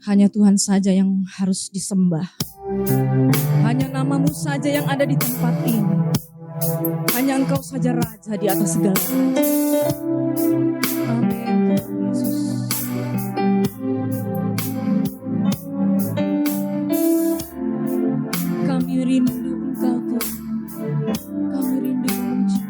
Hanya Tuhan saja yang harus disembah. Hanya nama-Mu saja yang ada di tempat ini. Hanya Engkau saja Raja di atas segala raja. Amin Tuhan Yesus. Kami rindu Engkau Tuhan. Kami rindu memuji.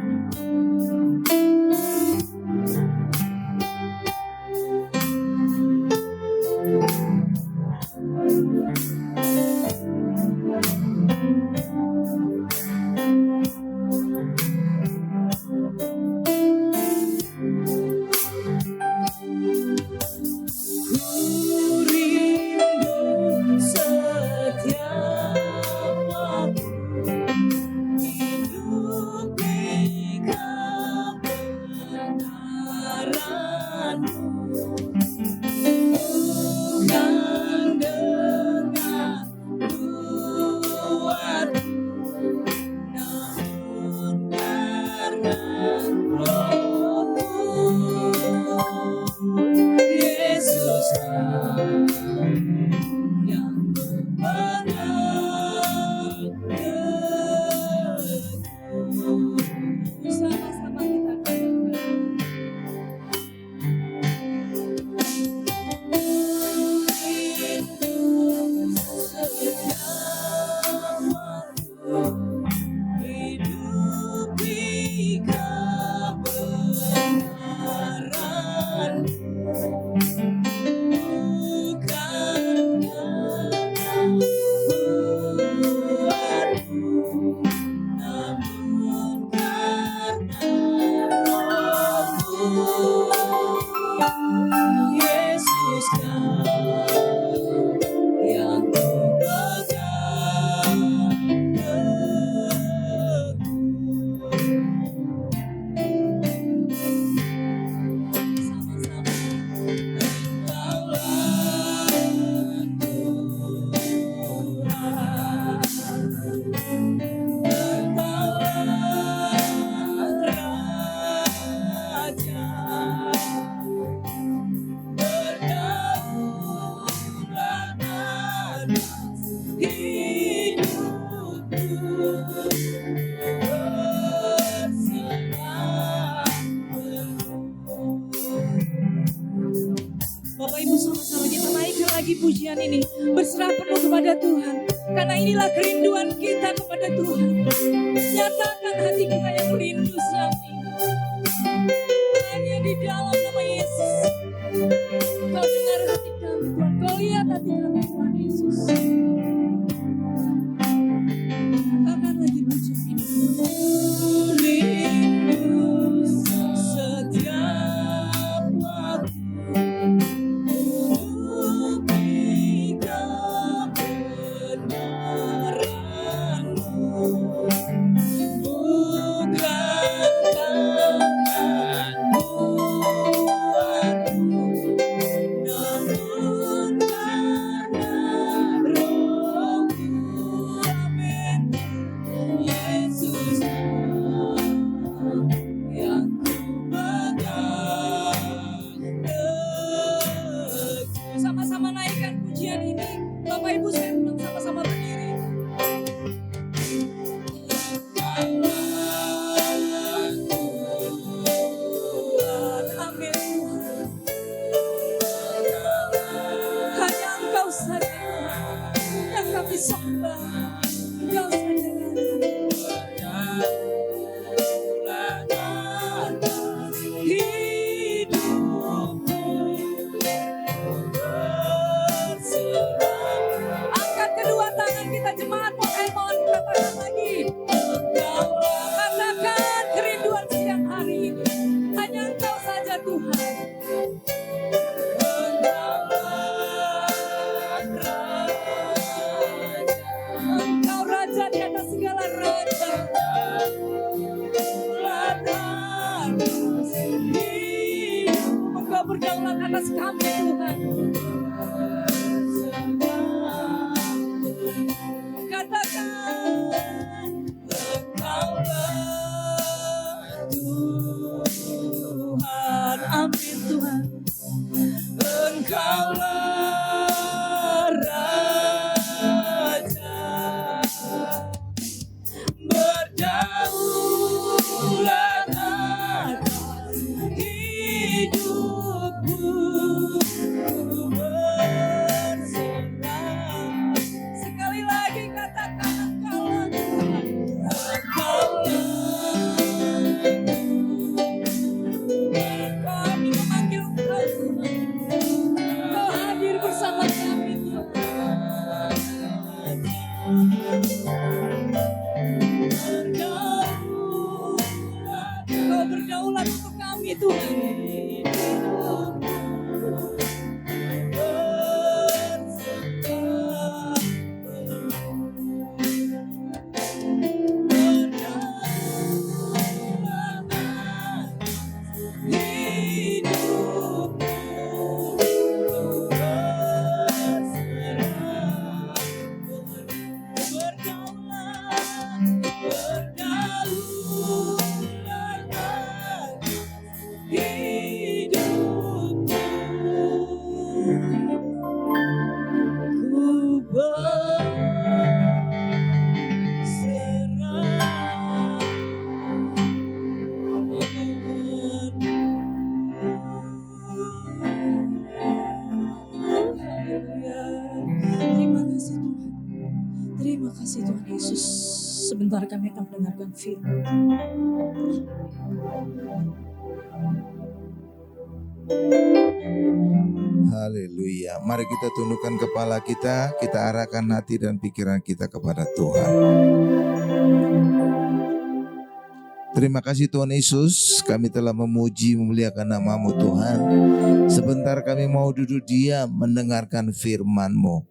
Ini berserah penuh kepada Tuhan, karena inilah kerinduan kita kepada Tuhan. Nyatakan hati kita yang rindu siang ini hanya di dalam nama Yesus. Kau dengar hati kami Tuhan, kau lihat hati kami Tuhan Yesus. Katakan lagi pujian ini. Rindu setiap waktu. ku berserah Terima kasih Tuhan. Terima kasih Tuhan Yesus. Sebentar kami akan mendengarkan firman. Haleluya. Mari kita tundukkan kepala kita arahkan hati dan pikiran kita kepada Tuhan. Terima kasih Tuhan Yesus, kami telah memuji memuliakan nama-Mu Tuhan. Sebentar kami mau duduk diam mendengarkan firman-Mu.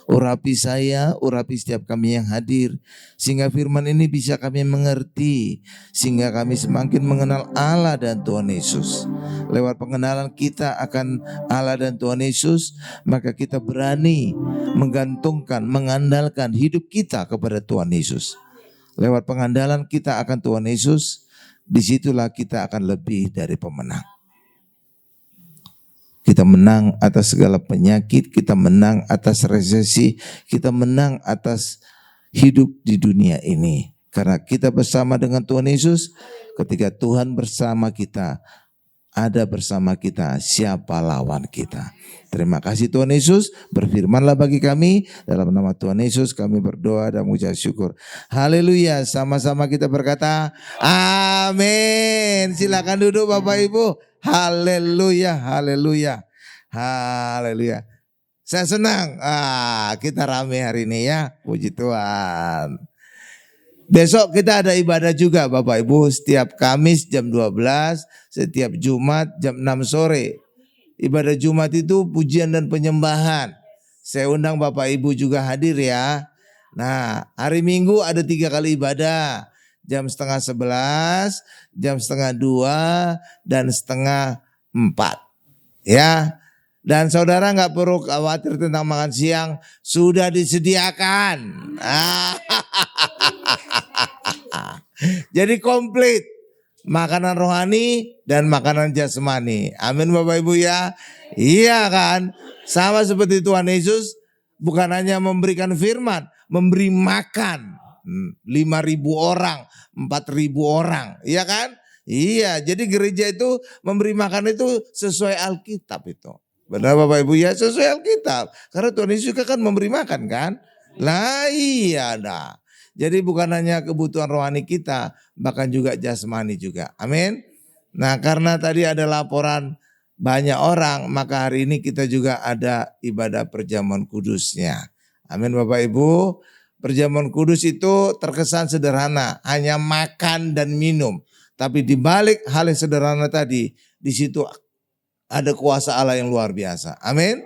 Urapi saya, urapi setiap kami yang hadir, sehingga firman ini bisa kami mengerti, sehingga kami semakin mengenal Allah dan Tuhan Yesus. Lewat pengenalan kita akan Allah dan Tuhan Yesus, maka kita berani menggantungkan, mengandalkan hidup kita kepada Tuhan Yesus. Lewat pengandalan kita akan Tuhan Yesus, disitulah kita akan lebih dari pemenang. Kita menang atas segala penyakit, kita menang atas resesi, kita menang atas hidup di dunia ini. Karena kita bersama dengan Tuhan Yesus, ketika Tuhan bersama kita, ada bersama kita, siapa lawan kita. Terima kasih Tuhan Yesus, berfirmanlah bagi kami, dalam nama Tuhan Yesus kami berdoa dan mengucap syukur. Haleluya, sama-sama kita berkata, amin. Silakan duduk Bapak Ibu. Haleluya, haleluya, haleluya. Saya senang, kita rame hari ini ya, puji Tuhan. Besok kita ada ibadah juga Bapak Ibu, setiap Kamis jam 12, setiap Jumat jam 6 sore. Ibadah Jumat itu pujian dan penyembahan. Saya undang Bapak Ibu juga hadir ya. Nah, hari Minggu ada 3 kali ibadah. Jam setengah 11, jam setengah 2, dan setengah 4. Ya. Dan saudara gak perlu khawatir tentang makan siang, sudah disediakan. Jadi komplit. Makanan rohani dan makanan jasmani. Amin Bapak Ibu ya. Iya kan. Sama seperti Tuhan Yesus. Bukan hanya memberikan firman. Memberi makan. 5.000 orang. 4.000 orang. Iya kan. Iya. Jadi gereja itu memberi makan itu sesuai Alkitab itu. Benar Bapak Ibu ya. Sesuai Alkitab. Karena Tuhan Yesus juga kan memberi makan kan. Lah iya dah. Jadi bukan hanya kebutuhan rohani kita, bahkan juga jasmani juga. Amin. Nah karena tadi ada laporan banyak orang, maka hari ini kita juga ada ibadah perjamuan kudusnya. Amin Bapak Ibu. Perjamuan kudus itu terkesan sederhana, hanya makan dan minum. Tapi di balik hal yang sederhana tadi, di situ ada kuasa Allah yang luar biasa. Amin.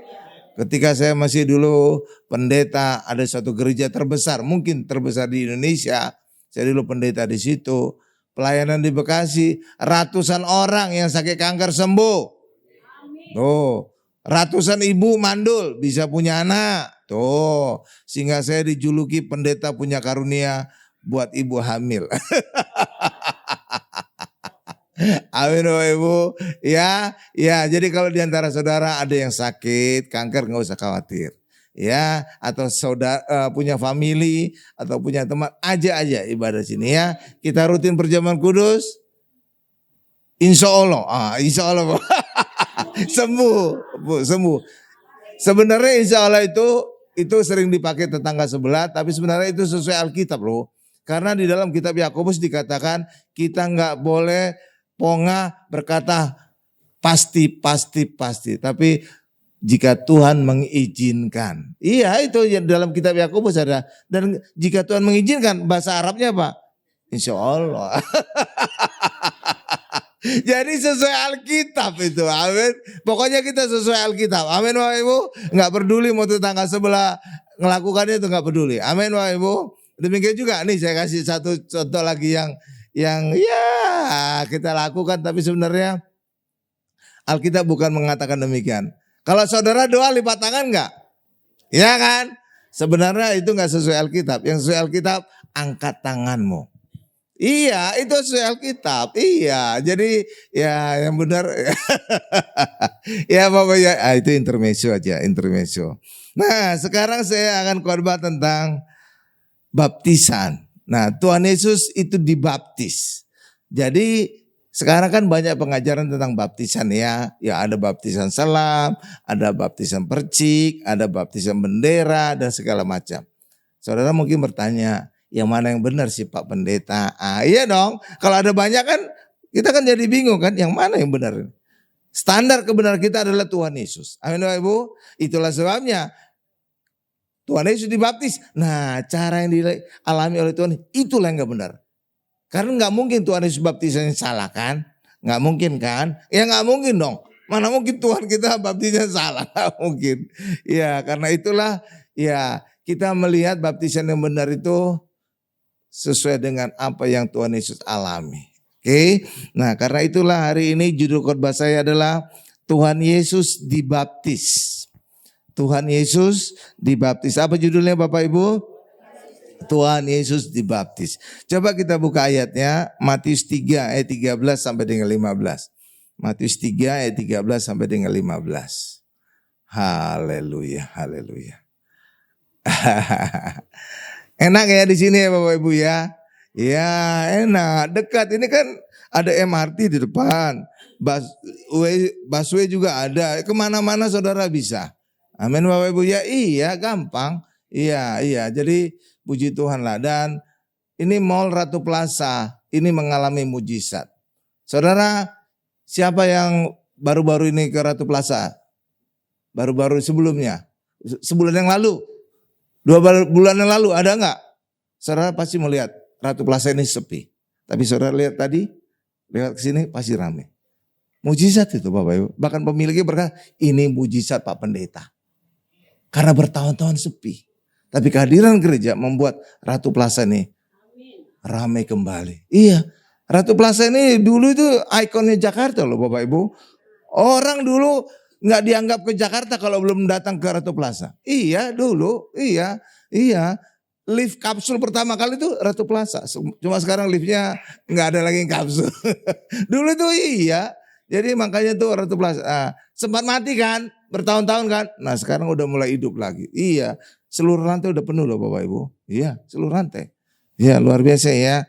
Ketika saya masih dulu pendeta, ada satu gereja terbesar, mungkin terbesar di Indonesia. Saya dulu pendeta di situ. Pelayanan di Bekasi, ratusan orang yang sakit kanker sembuh. Tuh, ratusan ibu mandul bisa punya anak. Tuh, sehingga saya dijuluki pendeta punya karunia buat ibu hamil. Amin Bapak Ibu. Ya, jadi kalau di antara saudara ada yang sakit, kanker nggak usah khawatir. Ya, atau saudara punya family atau punya teman, aja ibadah sini ya. Kita rutin perjamuan kudus. Insya Allah sembuh. Sebenarnya insya Allah itu sering dipakai tetangga sebelah, tapi sebenarnya itu sesuai Alkitab loh. Karena di dalam kitab Yakobus dikatakan kita nggak boleh pongah berkata pasti. Tapi jika Tuhan mengizinkan. Iya itu dalam kitab Yakobus ada. Dan jika Tuhan mengizinkan, bahasa Arabnya apa? Insya Allah. Jadi sesuai Alkitab itu. Amin. Pokoknya kita sesuai Alkitab. Amin Bapak Ibu. Gak peduli mau tetangga sebelah ngelakukannya itu gak peduli. Amin Bapak Ibu. Demikian juga nih saya kasih satu contoh lagi yang ya kita lakukan, tapi sebenarnya Alkitab bukan mengatakan demikian. Kalau saudara doa lipat tangan enggak? Ya kan? Sebenarnya itu enggak sesuai Alkitab. Yang sesuai Alkitab angkat tanganmu. Iya, itu sesuai Alkitab. Iya, jadi ya yang benar. Ya Bapak ya, itu intermezzo aja, intermezzo. Nah, sekarang saya akan khotbah tentang baptisan. Nah, Tuhan Yesus itu dibaptis. Jadi sekarang kan banyak pengajaran tentang baptisan ya. Ya ada baptisan selam, ada baptisan percik, ada baptisan bendera dan segala macam. Saudara mungkin bertanya, yang mana yang benar sih Pak Pendeta? Iya dong, kalau ada banyak kan kita kan jadi bingung kan, yang mana yang benar? Standar kebenaran kita adalah Tuhan Yesus. Amin Bapak Ibu. Itulah sebabnya Tuhan Yesus dibaptis. Nah, cara yang dialami oleh Tuhan itulah yang gak benar. Karena gak mungkin Tuhan Yesus baptisannya salah kan? Gak mungkin kan? Ya gak mungkin dong. Mana mungkin Tuhan kita baptisnya salah? Gak mungkin. Ya karena itulah ya kita melihat baptisan yang benar itu sesuai dengan apa yang Tuhan Yesus alami. Oke, nah karena itulah hari ini judul khotbah saya adalah Tuhan Yesus dibaptis. Tuhan Yesus dibaptis. Apa judulnya Bapak Ibu? Tuhan Yesus dibaptis. Coba kita buka ayatnya, Matius 3 ayat 13 sampai dengan 15. Matius 3 ayat 13 sampai dengan 15. Haleluya, haleluya. Enak ya di sini ya Bapak Ibu ya. Ya enak, dekat. Ini kan ada MRT di depan, busway juga ada. Kemana-mana saudara bisa. Amin Bapak Ibu ya. Iya gampang. Iya. Jadi puji Tuhan lah. Dan ini Mall Ratu Plaza ini mengalami mujizat. Saudara, siapa yang baru-baru ini ke Ratu Plaza? Baru-baru sebelumnya? Sebulan yang lalu? 2 bulan yang lalu ada enggak? Saudara pasti melihat Ratu Plaza ini sepi. Tapi saudara lihat tadi, lewat ke sini pasti ramai. Mujizat itu Bapak Ibu. Bahkan pemiliknya berkata, ini mujizat Pak Pendeta. Karena bertahun-tahun sepi. Tapi kehadiran gereja membuat Ratu Plaza ini ramai kembali. Iya, Ratu Plaza ini dulu itu ikonnya Jakarta loh Bapak Ibu. Orang dulu nggak dianggap ke Jakarta kalau belum datang ke Ratu Plaza. Iya dulu, iya. Lift kapsul pertama kali itu Ratu Plaza. Cuma sekarang liftnya nggak ada lagi kapsul. Dulu itu iya. Jadi makanya tuh Ratu Plaza. Sempat mati kan, bertahun-tahun kan. Nah sekarang udah mulai hidup lagi. Iya, seluruh rantai udah penuh loh Bapak Ibu. Iya, seluruh rantai. Ya luar biasa ya.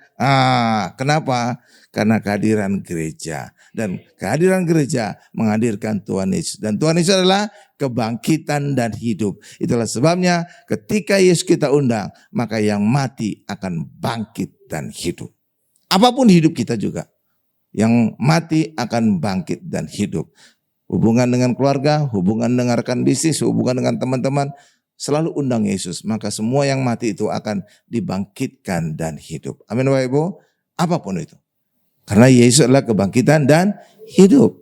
Kenapa? Karena kehadiran gereja. Dan kehadiran gereja menghadirkan Tuhan Yesus. Dan Tuhan Yesus adalah kebangkitan dan hidup. Itulah sebabnya ketika Yesus kita undang, maka yang mati akan bangkit dan hidup. Apapun hidup kita juga. Yang mati akan bangkit dan hidup. Hubungan dengan keluarga, hubungan dengan rekan bisnis, hubungan dengan teman-teman. Selalu undang Yesus, maka semua yang mati itu akan dibangkitkan dan hidup. Amin Bapak Ibu, apapun itu. Karena Yesus adalah kebangkitan dan hidup.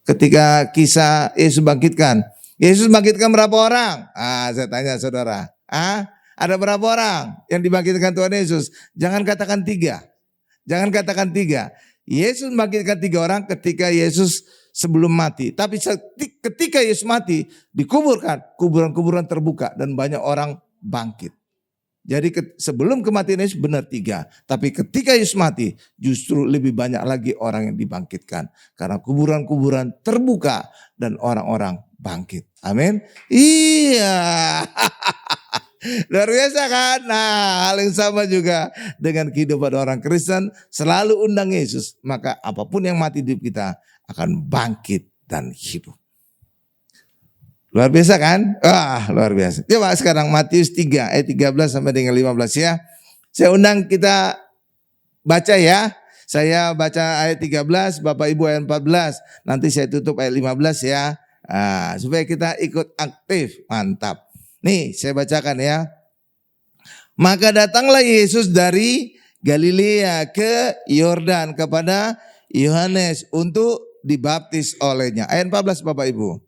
Ketika kisah Yesus bangkitkan berapa orang? Saya tanya saudara. Ada berapa orang yang dibangkitkan Tuhan Yesus? Jangan katakan 3. Jangan katakan 3. Yesus membangkitkan 3 orang ketika Yesus sebelum mati. Tapi ketika Yesus mati, dikuburkan, kuburan-kuburan terbuka dan banyak orang bangkit. Jadi sebelum kematian Yesus benar 3. Tapi ketika Yesus mati, justru lebih banyak lagi orang yang dibangkitkan. Karena kuburan-kuburan terbuka dan orang-orang bangkit. Amin. Iya. Luar biasa kan? Nah hal yang sama juga dengan kehidupan orang Kristen. Selalu undang Yesus. Maka apapun yang mati di hidup kita akan bangkit dan hidup. Luar biasa kan? Luar biasa. Coba sekarang Matius 3 ayat 13 sampai dengan 15 ya. Saya undang kita baca ya. Saya baca ayat 13, Bapak Ibu ayat 14. Nanti saya tutup ayat 15 ya. Supaya kita ikut aktif. Mantap. Nih saya bacakan ya. Maka datanglah Yesus dari Galilea ke Yordan kepada Yohanes untuk dibaptis olehnya. Ayat 14 Bapak Ibu.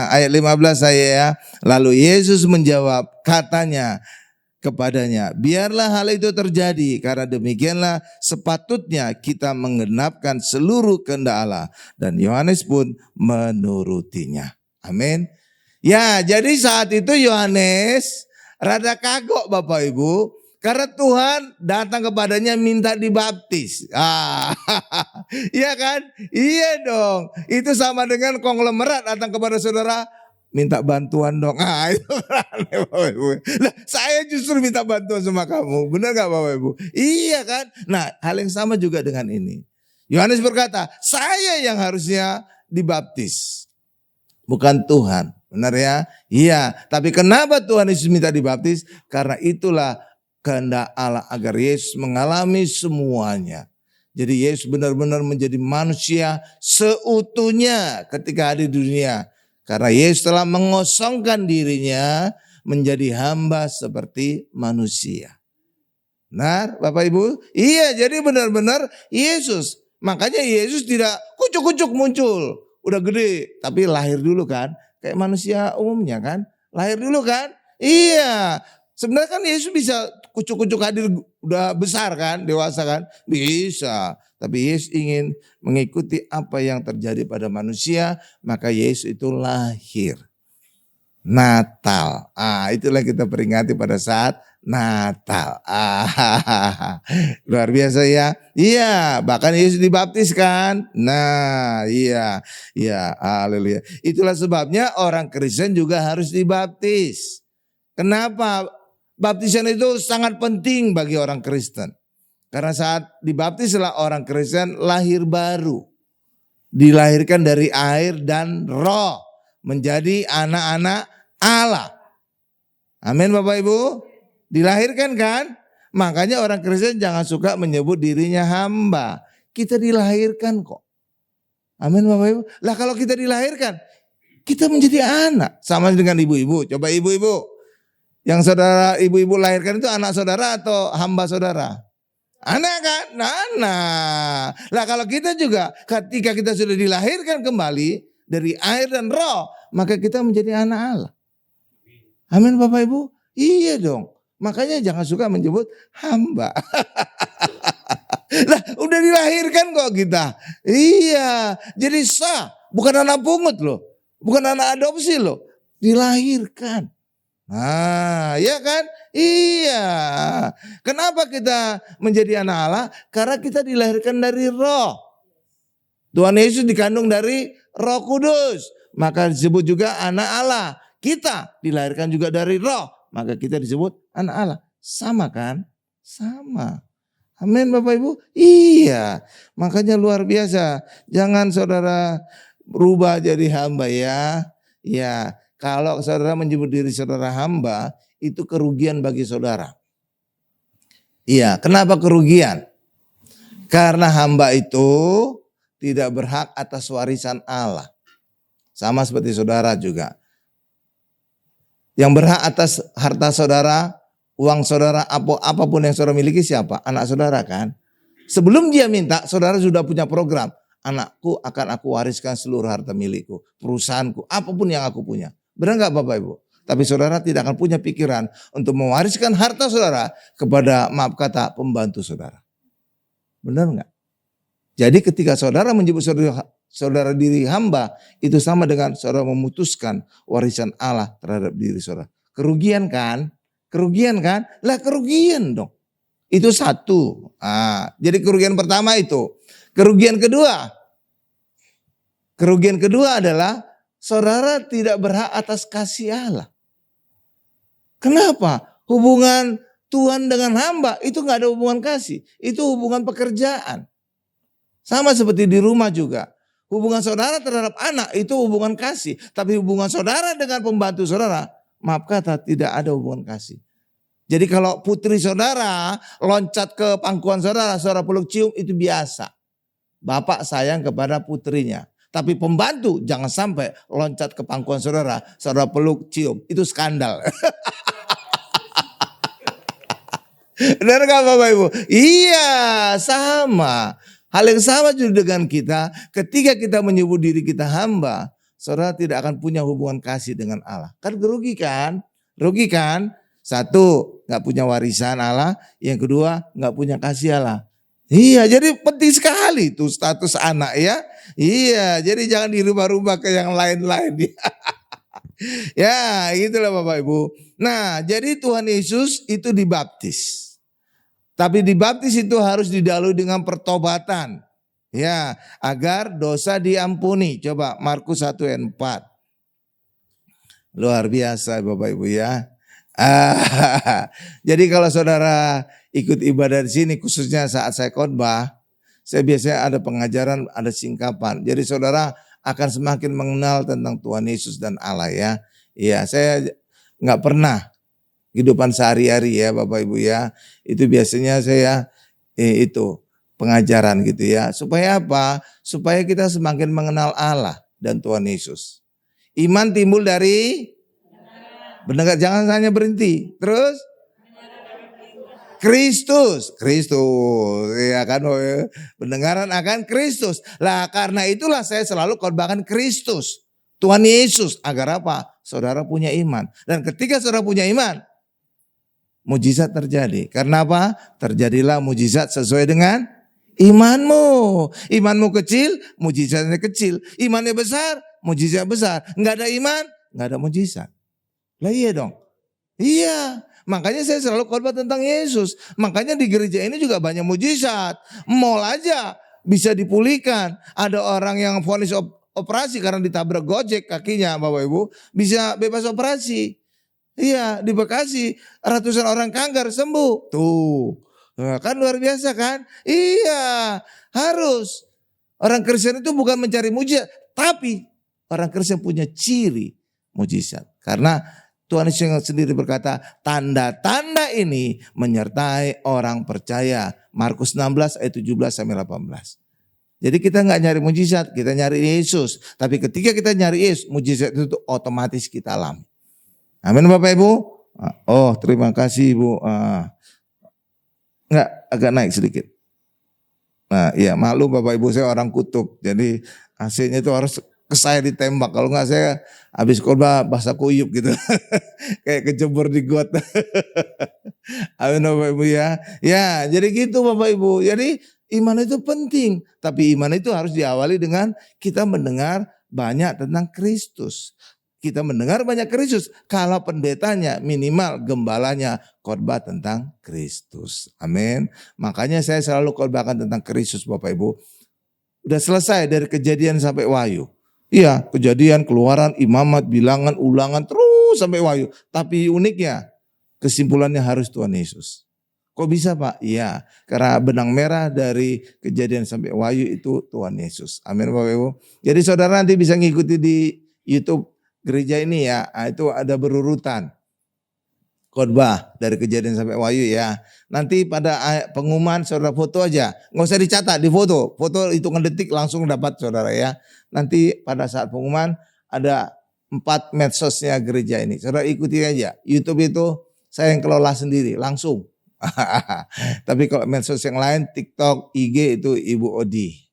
Ayat 15 saya ya. Lalu Yesus menjawab, katanya kepadanya, biarlah hal itu terjadi karena demikianlah sepatutnya kita menggenapkan seluruh kehendak Allah. Dan Yohanes pun menurutinya. Amin. Ya, jadi saat itu Yohanes rada kagok Bapak Ibu. Karena Tuhan datang kepadanya minta dibaptis. Iya kan? Iya dong. Itu sama dengan konglomerat datang kepada saudara. Minta bantuan dong. Itu aneh Bapak Ibu. Nah, saya justru minta bantuan sama kamu. Benar gak Bapak Ibu? Iya kan? Nah, hal yang sama juga dengan ini. Yohanes berkata, saya yang harusnya dibaptis. Bukan Tuhan. Benar ya? Iya. Tapi kenapa Tuhan Yesus minta dibaptis? Karena itulah kehendak Allah agar Yesus mengalami semuanya. Jadi Yesus benar-benar menjadi manusia seutuhnya ketika ada di dunia. Karena Yesus telah mengosongkan dirinya menjadi hamba seperti manusia. Benar Bapak Ibu? Iya, jadi benar-benar Yesus. Makanya Yesus tidak kucuk-kucuk muncul. Udah gede, tapi lahir dulu kan. Kayak manusia umumnya kan. Lahir dulu kan. Iya. Sebenarnya kan Yesus bisa kucuk-kucuk hadir udah besar kan, dewasa kan? Bisa. Tapi Yesus ingin mengikuti apa yang terjadi pada manusia, maka Yesus itu lahir. Natal. Itulah kita peringati pada saat Natal. Luar biasa ya. Iya, bahkan Yesus dibaptis kan. Nah, iya. Iya, haleluya. Itulah sebabnya orang Kristen juga harus dibaptis. Kenapa? Baptisan itu sangat penting bagi orang Kristen. Karena saat dibaptislah orang Kristen lahir baru. Dilahirkan dari air dan roh. Menjadi anak-anak Allah. Amin Bapak Ibu. Dilahirkan kan? Makanya orang Kristen jangan suka menyebut dirinya hamba. Kita dilahirkan kok. Amin Bapak Ibu. Lah kalau kita dilahirkan, kita menjadi anak. Sama dengan ibu-ibu. Coba ibu-ibu. Yang saudara ibu-ibu lahirkan itu anak saudara atau hamba saudara? Anak kan? Nah. Lah kalau kita juga ketika kita sudah dilahirkan kembali dari air dan roh, maka kita menjadi anak Allah. Amin Bapak Ibu? Iya dong. Makanya jangan suka menyebut hamba. Lah udah dilahirkan kok kita. Iya. Jadi sah. Bukan anak pungut loh. Bukan anak adopsi loh. Dilahirkan. Ya kan? Iya. Kenapa kita menjadi anak Allah? Karena kita dilahirkan dari roh. Tuhan Yesus dikandung dari Roh Kudus. Maka disebut juga anak Allah. Kita dilahirkan juga dari roh. Maka kita disebut anak Allah. Sama kan? Sama. Amin Bapak Ibu? Iya. Makanya luar biasa. Jangan saudara berubah jadi hamba ya. Ya. Kalau saudara menyebut diri saudara hamba, itu kerugian bagi saudara. Iya, kenapa kerugian? Karena hamba itu tidak berhak atas warisan Allah. Sama seperti saudara juga. Yang berhak atas harta saudara, uang saudara, apapun yang saudara miliki siapa? Anak saudara kan? Sebelum dia minta, saudara sudah punya program. Anakku akan aku wariskan seluruh harta milikku, perusahaanku, apapun yang aku punya. Benar gak Bapak Ibu? Tapi saudara tidak akan punya pikiran untuk mewariskan harta saudara kepada maaf kata pembantu saudara. Benar gak? Jadi ketika saudara menyebut saudara diri hamba, itu sama dengan saudara memutuskan warisan Allah terhadap diri saudara. Kerugian kan? Kerugian kan? Lah kerugian dong. Itu satu. Jadi kerugian pertama itu. Kerugian kedua adalah saudara tidak berhak atas kasih Allah. Kenapa? Hubungan Tuhan dengan hamba itu gak ada hubungan kasih. Itu hubungan pekerjaan. Sama seperti di rumah juga. Hubungan saudara terhadap anak itu hubungan kasih. Tapi hubungan saudara dengan pembantu saudara, maaf kata tidak ada hubungan kasih. Jadi kalau putri saudara loncat ke pangkuan saudara, saudara peluk cium itu biasa. Bapak sayang kepada putrinya. Tapi pembantu jangan sampai loncat ke pangkuan saudara, saudara peluk cium. Itu skandal. Benar gak Bapak Ibu? Iya sama. Hal yang sama juga dengan kita. Ketika kita menyebut diri kita hamba, saudara tidak akan punya hubungan kasih dengan Allah. Kan rugi kan? Rugi kan? Satu, gak punya warisan Allah. Yang kedua, gak punya kasih Allah. Iya, jadi penting sekali tuh status anak ya. Iya, jadi jangan dirubah-rubah ke yang lain-lain. Ya, itulah Bapak Ibu. Nah, jadi Tuhan Yesus itu dibaptis. Tapi dibaptis itu harus didahului dengan pertobatan. Ya, agar dosa diampuni. Coba Markus 1 ayat 4. Luar biasa Bapak Ibu ya. Jadi kalau saudara ikut ibadah di sini, khususnya saat saya khotbah, saya biasanya ada pengajaran, ada singkapan. Jadi saudara akan semakin mengenal tentang Tuhan Yesus dan Allah ya. Iya, saya nggak pernah kehidupan sehari-hari ya Bapak Ibu ya. Itu biasanya saya itu pengajaran gitu ya. Supaya apa? Supaya kita semakin mengenal Allah dan Tuhan Yesus. Iman timbul dari benar, jangan hanya berhenti. Terus Kristus ya kan, pendengaran akan Kristus. Lah karena itulah saya selalu khotbahkan Kristus, Tuhan Yesus, agar apa? Saudara punya iman. Dan ketika saudara punya iman, mujizat terjadi. Karena apa? Terjadilah mujizat sesuai dengan imanmu. Imanmu kecil, mujizatnya kecil. Imannya besar, mujizat besar. Enggak ada iman, enggak ada mujizat. Lah iya dong. Iya. Makanya saya selalu khotbah tentang Yesus. Makanya di gereja ini juga banyak mujizat. Mall aja bisa dipulihkan. Ada orang yang vonis operasi karena ditabrak Gojek kakinya Bapak Ibu. Bisa bebas operasi. Iya, di Bekasi ratusan orang kanker sembuh. Tuh, kan luar biasa kan? Iya, harus. Orang Kristen itu bukan mencari mujizat, tapi orang Kristen punya ciri mujizat. Karena Tuhan Yesus sendiri berkata, tanda-tanda ini menyertai orang percaya. Markus 16 ayat 17 sampai 18. Jadi kita nggak nyari mujizat, kita nyari Yesus. Tapi ketika kita nyari Yesus, mujizat itu otomatis kita alami. Amin Bapak Ibu. Oh terima kasih Ibu. Enggak, agak naik sedikit. Nah iya, maklum Bapak Ibu, saya orang kutub. Jadi AC-nya itu harus ke saya ditembak. Kalau enggak saya habis khotbah bahasa kuyup gitu. Kayak kecebur di got. Amin Bapak Ibu ya. Ya jadi gitu Bapak Ibu. Jadi iman itu penting. Tapi iman itu harus diawali dengan kita mendengar banyak tentang Kristus. Kita mendengar banyak Kristus. Kalau pendetanya minimal gembalanya khotbah tentang Kristus. Amin. Makanya saya selalu khotbahkan tentang Kristus Bapak Ibu. Udah selesai dari Kejadian sampai Wahyu. Iya, Kejadian, Keluaran, Imamat, Bilangan, Ulangan terus sampai Wahyu. Tapi uniknya kesimpulannya harus Tuhan Yesus. Kok bisa Pak? Iya, karena benang merah dari Kejadian sampai Wahyu itu Tuhan Yesus. Amin Bapak Ibu. Jadi saudara nanti bisa ngikuti di YouTube gereja ini ya, itu ada berurutan khotbah dari Kejadian sampai Wahyu ya. Nanti pada pengumuman saudara foto aja, nggak usah dicatat, di foto hitungan detik langsung dapat saudara ya. Nanti pada saat pengumuman ada 4 medsosnya gereja ini, saudara ikuti aja. YouTube itu saya yang kelola sendiri langsung. Tapi kalau medsos yang lain, TikTok, IG itu Ibu Odi.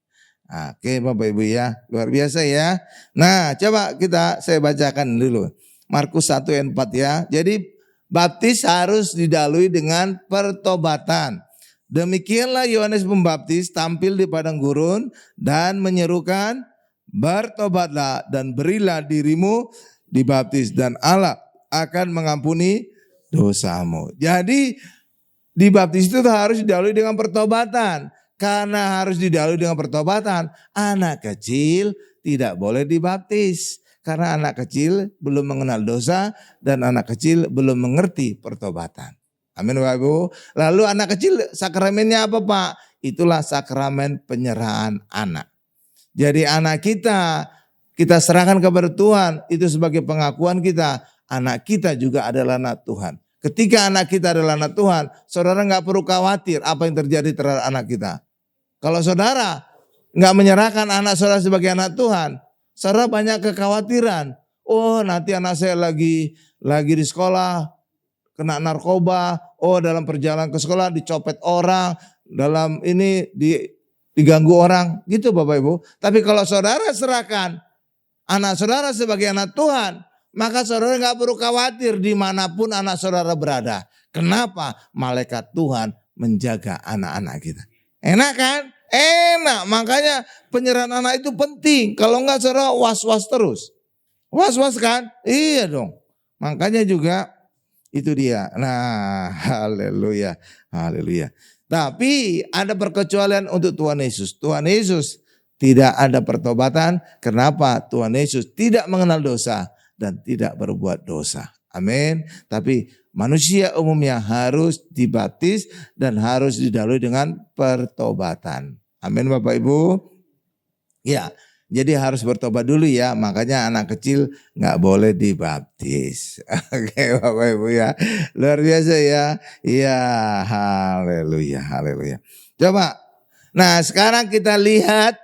Oke Bapak Ibu ya, luar biasa ya. Nah coba saya bacakan dulu. Markus 1 ayat 4 ya. Jadi baptis harus didahului dengan pertobatan. Demikianlah Yohanes Pembaptis tampil di padang gurun dan menyerukan, bertobatlah dan berilah dirimu dibaptis dan Allah akan mengampuni dosamu. Jadi dibaptis itu harus didahului dengan pertobatan. Karena harus didahului dengan pertobatan, anak kecil tidak boleh dibaptis. Karena anak kecil belum mengenal dosa dan anak kecil belum mengerti pertobatan. Amin Bapak Ibu. Lalu anak kecil sakramennya apa Pak? Itulah sakramen penyerahan anak. Jadi anak kita serahkan kepada Tuhan, itu sebagai pengakuan kita. Anak kita juga adalah anak Tuhan. Ketika anak kita adalah anak Tuhan, saudara nggak perlu khawatir apa yang terjadi terhadap anak kita. Kalau saudara nggak menyerahkan anak saudara sebagai anak Tuhan, saudara banyak kekhawatiran. Oh nanti anak saya lagi di sekolah kena narkoba. Oh dalam perjalanan ke sekolah dicopet orang, dalam ini diganggu orang, gitu Bapak Ibu. Tapi kalau saudara serahkan anak saudara sebagai anak Tuhan, maka saudara nggak perlu khawatir dimanapun anak saudara berada. Kenapa? Malaikat Tuhan menjaga anak-anak kita. Enak kan? Enak. Makanya penyerahan anak itu penting. Kalau enggak saudara was-was terus. Was-was kan? Iya dong. Makanya juga itu dia. Nah, haleluya. Haleluya. Tapi ada perkecualian untuk Tuhan Yesus. Tuhan Yesus tidak ada pertobatan. Kenapa? Tuhan Yesus tidak mengenal dosa dan tidak berbuat dosa. Amin. Tapi manusia umumnya harus dibaptis dan harus didahului dengan pertobatan. Amin Bapak Ibu. Ya, jadi harus bertobat dulu ya. Makanya anak kecil nggak boleh dibaptis. Oke Bapak Ibu ya. Luar biasa ya. Iya, haleluya, haleluya. Coba. Nah, sekarang kita lihat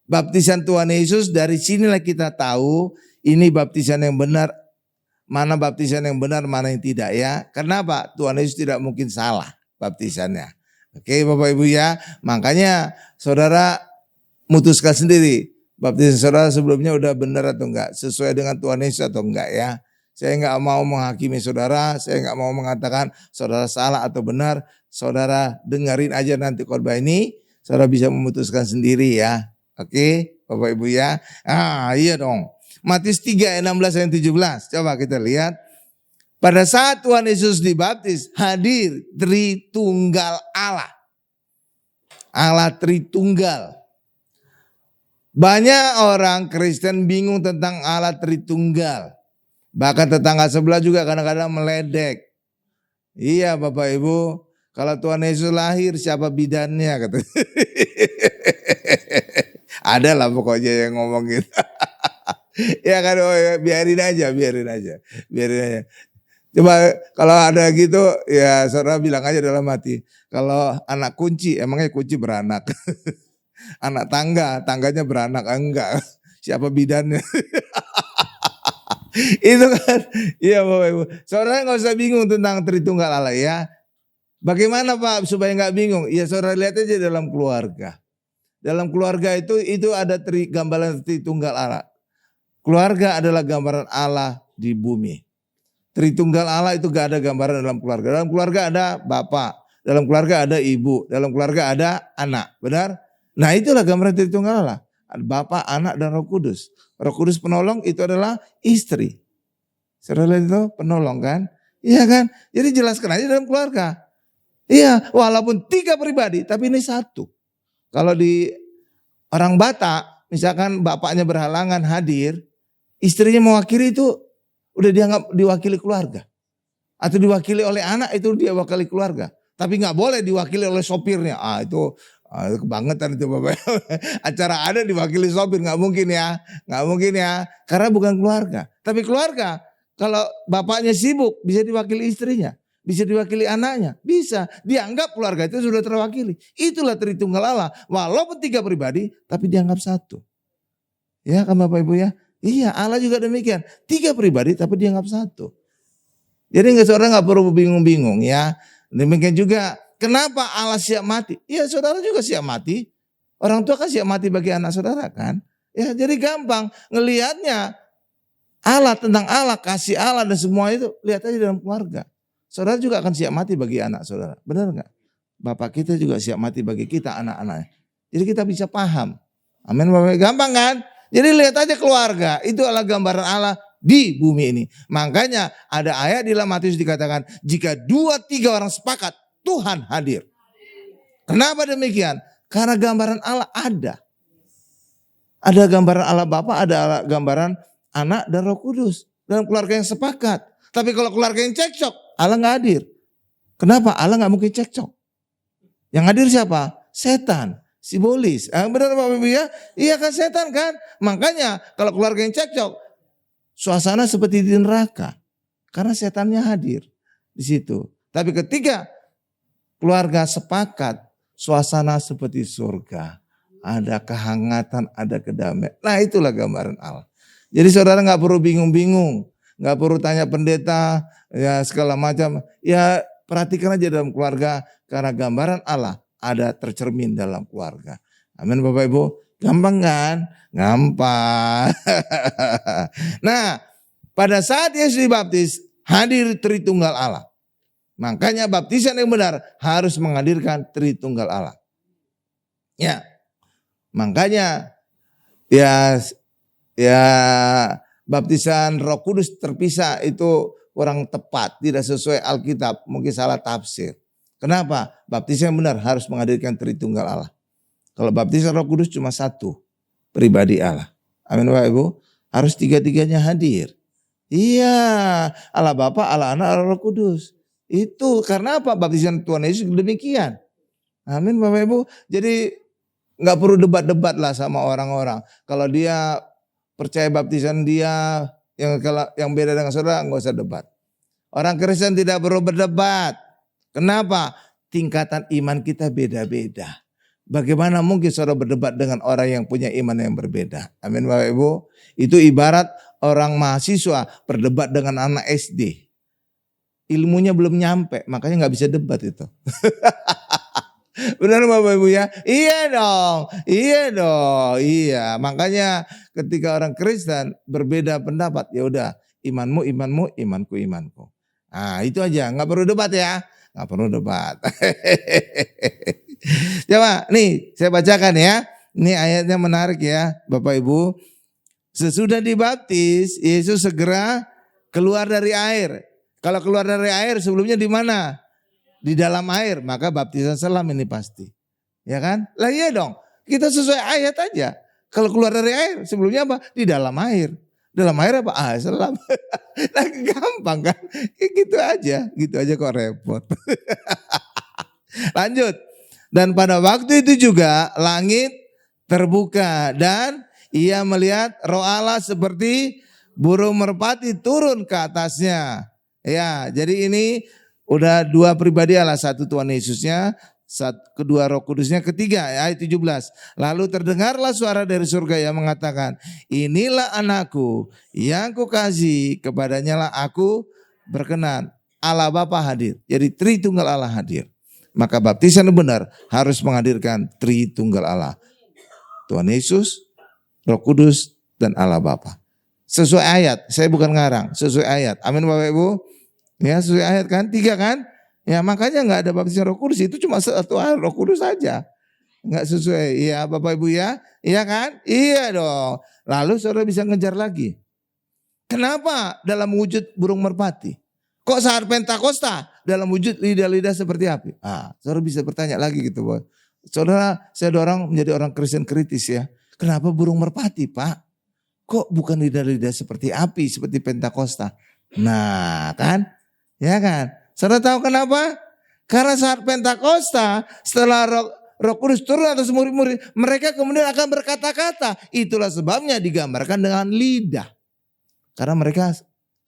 baptisan Tuhan Yesus. Dari sinilah kita tahu ini baptisan yang benar. Mana baptisan yang benar, mana yang tidak ya. Kenapa? Tuhan Yesus tidak mungkin salah baptisannya. Oke Bapak Ibu ya. Makanya saudara mutuskan sendiri. Baptisan saudara sebelumnya udah benar atau enggak. Sesuai dengan Tuhan Yesus atau enggak ya. Saya enggak mau menghakimi saudara. Saya enggak mau mengatakan saudara salah atau benar. Saudara dengerin aja nanti khotbah ini. Saudara bisa memutuskan sendiri ya. Oke Bapak Ibu ya. Iya dong. Matius 3 ayat 16 dan 17. Coba kita lihat. Pada saat Tuhan Yesus dibaptis, hadir Tritunggal Allah. Allah Tritunggal. Banyak orang Kristen bingung tentang Allah Tritunggal. Bahkan tetangga sebelah juga kadang-kadang meledek. Iya Bapak Ibu, kalau Tuhan Yesus lahir siapa bidannya? Kata. Ada lah pokoknya yang ngomong gitu. Ya kan, biarin aja. Coba kalau ada gitu ya saudara bilang aja dalam hati. Kalau anak kunci, emangnya kunci beranak. Anak tangganya beranak, enggak. Siapa bidannya? Itu kan, iya Bapak Ibu. Saudara nggak usah bingung tentang Tritunggal Allah ya. Bagaimana Pak supaya nggak bingung? Ya saudara lihat aja dalam keluarga. Dalam keluarga itu ada gambaran Tritunggal Allah. Keluarga adalah gambaran Allah di bumi. Tritunggal Allah itu gak ada gambaran dalam keluarga. Dalam keluarga ada bapak, dalam keluarga ada ibu, dalam keluarga ada anak. Benar? Nah itulah gambaran Tritunggal Allah. Bapak, anak, dan Roh Kudus. Roh Kudus penolong itu adalah istri. Saudara lihat itu penolong kan? Iya kan? Jadi jelaskan aja dalam keluarga. Iya, walaupun 3 pribadi, tapi ini satu. Kalau di orang Batak, misalkan bapaknya berhalangan hadir, istrinya mewakili itu udah dianggap diwakili keluarga. Atau diwakili oleh anak itu dia wakili keluarga. Tapi nggak boleh diwakili oleh sopirnya. Itu kebangetan itu Bapak. Acara ada diwakili sopir, nggak mungkin ya. Nggak mungkin ya. Karena bukan keluarga. Tapi keluarga kalau bapaknya sibuk bisa diwakili istrinya. Bisa diwakili anaknya. Bisa. Dianggap keluarga itu sudah terwakili. Itulah Tritunggal Allah. Walaupun 3 pribadi tapi dianggap satu. Ya kan Bapak Ibu ya. Iya Allah juga demikian. 3 pribadi tapi dianggap satu. Jadi saudara nggak perlu bingung-bingung ya. Demikian juga kenapa Allah siap mati? Ya saudara juga siap mati. Orang tua kan siap mati bagi anak saudara kan. Ya jadi gampang ngelihatnya. Allah tentang Allah, kasih Allah dan semua itu. Lihat aja dalam keluarga. Saudara juga akan siap mati bagi anak saudara. Benar nggak? Bapak kita juga siap mati bagi kita anak-anaknya. Jadi kita bisa paham. Amin Bapak. Gampang kan? Jadi lihat aja keluarga, itu adalah gambaran Allah di bumi ini. Makanya ada ayat di dalam Matius dikatakan, jika 2-3 orang sepakat, Tuhan hadir. Kenapa demikian? Karena gambaran Allah ada. Ada gambaran Allah Bapa, ada gambaran Anak dan Roh Kudus. Dalam keluarga yang sepakat. Tapi kalau keluarga yang cekcok, Allah gak hadir. Kenapa? Allah gak mungkin cekcok. Yang hadir siapa? Setan. Simbolis. Benar Bapak Ibu ya? Iya kan setan kan? Makanya kalau keluarga yang cekcok, suasana seperti di neraka. Karena setannya hadir di situ. Tapi ketika keluarga sepakat, suasana seperti surga. Ada kehangatan, ada kedamaian. Nah itulah gambaran Allah. Jadi saudara gak perlu bingung-bingung. Gak perlu tanya pendeta, ya segala macam. Ya perhatikan aja dalam keluarga. Karena gambaran Allah ada tercermin dalam keluarga. Amin Bapak Ibu. Gampang kan? Gampang. Nah, pada saat Yesus dibaptis, hadir Tritunggal Allah. Makanya baptisan yang benar harus menghadirkan Tritunggal Allah. Ya, makanya ya baptisan Roh Kudus terpisah itu kurang tepat, tidak sesuai Alkitab, mungkin salah tafsir. Kenapa? Baptisan yang benar harus menghadirkan Tritunggal Allah. Kalau baptisan Roh Kudus cuma satu, pribadi Allah. Amin Bapak Ibu, harus tiga-tiganya hadir. Iya, Allah Bapa, Allah Anak, Allah Roh Kudus. Itu karena apa? Baptisan Tuhan Yesus demikian. Amin Bapak Ibu. Jadi nggak perlu debat-debat lah sama orang-orang. Kalau dia percaya baptisan dia yang beda dengan saudara, nggak usah debat. Orang Kristen tidak perlu berdebat. Kenapa? Tingkatan iman kita beda-beda. Bagaimana mungkin saudara berdebat dengan orang yang punya iman yang berbeda? Amin Bapak Ibu. Itu ibarat orang mahasiswa berdebat dengan anak SD. Ilmunya belum nyampe, makanya nggak bisa debat itu. Benar Bapak Ibu ya? Iya dong, iya. Makanya ketika orang Kristen berbeda pendapat, ya udah imanmu, imanku. Nah itu aja, nggak perlu debat ya, nggak perlu debat. Coba nih saya bacakan ya, ini ayatnya menarik ya Bapak Ibu. Sesudah dibaptis, Yesus segera keluar dari air. Kalau keluar dari air sebelumnya di mana? Di dalam air, maka baptisan selam ini pasti. Ya kan? Lah iya dong, kita sesuai ayat aja. Kalau keluar dari air, sebelumnya apa? Di dalam air. Dalam air apa? Selam. Nah gampang kan? Gitu aja kok repot. Lanjut. Dan pada waktu itu juga langit terbuka dan ia melihat Roh Allah seperti burung merpati turun ke atasnya. Ya, jadi ini udah dua pribadi Allah, satu Tuhan Yesusnya, kedua Roh Kudusnya, ketiga ayat 17. Lalu terdengarlah suara dari surga yang mengatakan, inilah anakku yang kukasihi, kepadanya lah aku berkenan. Allah Bapa hadir, jadi Tritunggal Allah hadir. Maka baptisan benar harus menghadirkan Tritunggal Allah. Tuhan Yesus, Roh Kudus, dan Allah Bapa. Sesuai ayat, saya bukan ngarang, sesuai ayat. Amin Bapak Ibu. Ya sesuai ayat kan, 3 kan. Ya makanya gak ada baptisan Roh Kudus, itu cuma satu ayat Roh Kudus saja. Gak sesuai, iya Bapak Ibu ya. Iya kan? Iya dong. Lalu saudara bisa ngejar lagi. Kenapa dalam wujud burung merpati? Kok saat Pentakosta dalam wujud lidah-lidah seperti api? Saudara bisa bertanya lagi gitu. Saudara, saya dorong menjadi orang Kristen kritis ya. Kenapa burung merpati Pak? Kok bukan lidah-lidah seperti api, seperti Pentakosta? Nah kan, ya kan. Saudara tahu kenapa? Karena saat Pentakosta setelah Roh Kudus turun atas murid-murid, mereka kemudian akan berkata-kata. Itulah sebabnya digambarkan dengan lidah. Karena mereka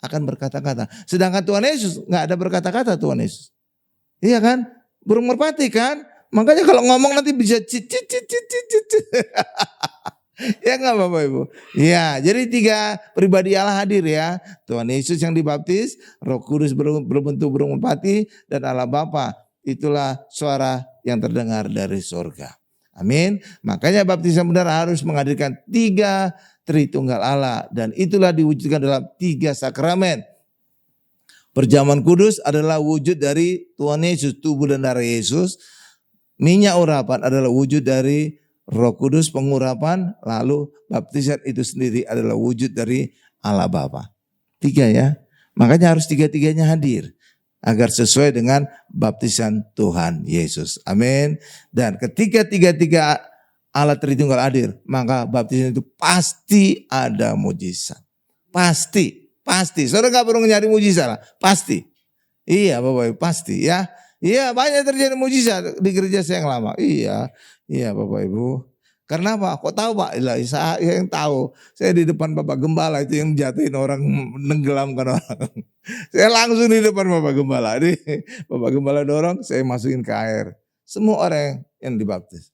akan berkata-kata. Sedangkan Tuhan Yesus nggak ada berkata-kata Tuhan Yesus. Iya kan? Burung merpati kan? Makanya kalau ngomong nanti bisa cicit. Ya enggak Bapak Ibu? Ya, jadi 3 pribadi Allah hadir ya. Tuhan Yesus yang dibaptis, Roh Kudus berbentuk burung merpati, dan Allah Bapa. Itulah suara yang terdengar dari surga. Amin. Makanya baptisan benar harus menghadirkan 3 Tritunggal Allah, dan itulah diwujudkan dalam 3 sakramen. Perjamuan kudus adalah wujud dari Tuhan Yesus, tubuh dan darah Yesus. Minyak urapan adalah wujud dari Roh Kudus, pengurapan. Lalu baptisan itu sendiri adalah wujud dari Allah Bapa. 3 ya. Makanya harus 3-3-nya hadir agar sesuai dengan baptisan Tuhan Yesus. Amin. Dan ketika 3-3 Allah Tritunggal hadir, maka baptisan itu pasti ada mujizat. Pasti. Saudara gak perlu nyari mujizat lah. Pasti. Iya Bapak Ibu, pasti ya. Iya banyak terjadi mujizat di gereja saya yang lama. Iya Bapak Ibu. Karena apa? Kok tahu Pak? Saya yang tahu. Saya di depan Bapak Gembala itu yang jatuhin orang, menenggelamkan orang. Saya langsung di depan Bapak Gembala. Bapak Gembala dorong, saya masukin ke air. Semua orang yang dibaptis.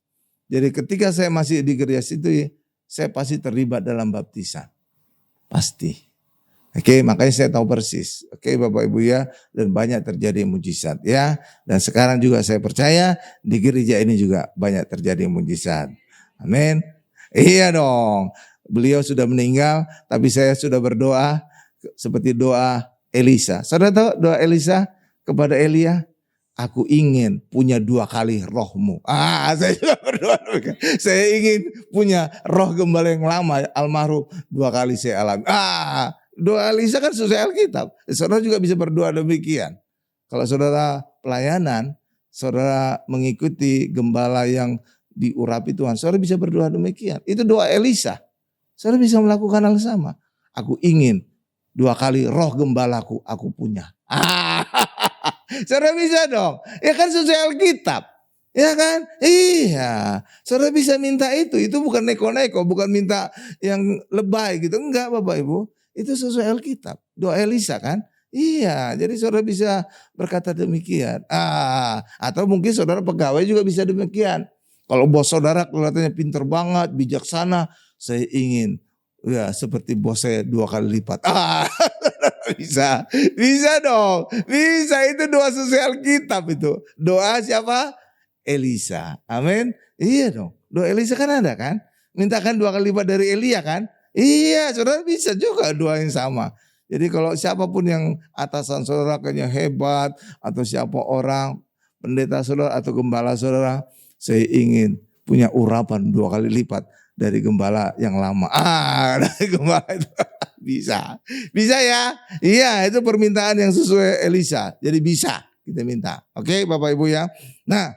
Jadi ketika saya masih di gereja situ, saya pasti terlibat dalam baptisan. Pasti. Oke, makanya saya tahu persis. Oke Bapak Ibu ya, dan banyak terjadi mujizat ya. Dan sekarang juga saya percaya di gereja ini juga banyak terjadi mujizat. Amin. Iya dong. Beliau sudah meninggal, tapi saya sudah berdoa seperti doa Elisa. Saudara tahu doa Elisa kepada Elia? aku ingin punya 2 kali rohmu. Saya juga berdoa demikian. Saya ingin punya roh gembala yang lama almarhum 2 kali saya alami. Doa Elisa kan sesuai Alkitab. Saudara juga bisa berdoa demikian. Kalau saudara pelayanan, saudara mengikuti gembala yang diurapi Tuhan, saudara bisa berdoa demikian. Itu doa Elisa. Saudara bisa melakukan hal sama. Aku ingin 2 kali roh gembalaku aku punya. Saudara bisa dong. Ya kan sesuai Alkitab. Ya kan? Iya. Saudara bisa minta itu. Itu bukan neko-neko. Bukan minta yang lebay gitu. Enggak Bapak Ibu. Itu sesuai Alkitab. Doa Elisa kan? Iya. Jadi saudara bisa berkata demikian. Atau mungkin saudara pegawai juga bisa demikian. Kalau bos saudara kelihatannya pinter banget, bijaksana. Saya ingin ya seperti bos saya 2 kali lipat. Bisa dong. Bisa, itu doa sesuai Alkitab itu. Doa siapa? Elisa. Amin. Iya dong. Doa Elisa kan ada kan? Mintakan 2 kali lipat dari Elia kan? Iya, saudara bisa juga doa yang sama. Jadi kalau siapapun yang atasan saudara kayaknya hebat, atau siapa orang, pendeta saudara atau gembala saudara, saya ingin punya urapan 2 kali lipat dari gembala yang lama. Dari gembala itu. Bisa ya. Iya, itu permintaan yang sesuai Elisa. Jadi bisa kita minta. Oke Bapak Ibu ya. Nah,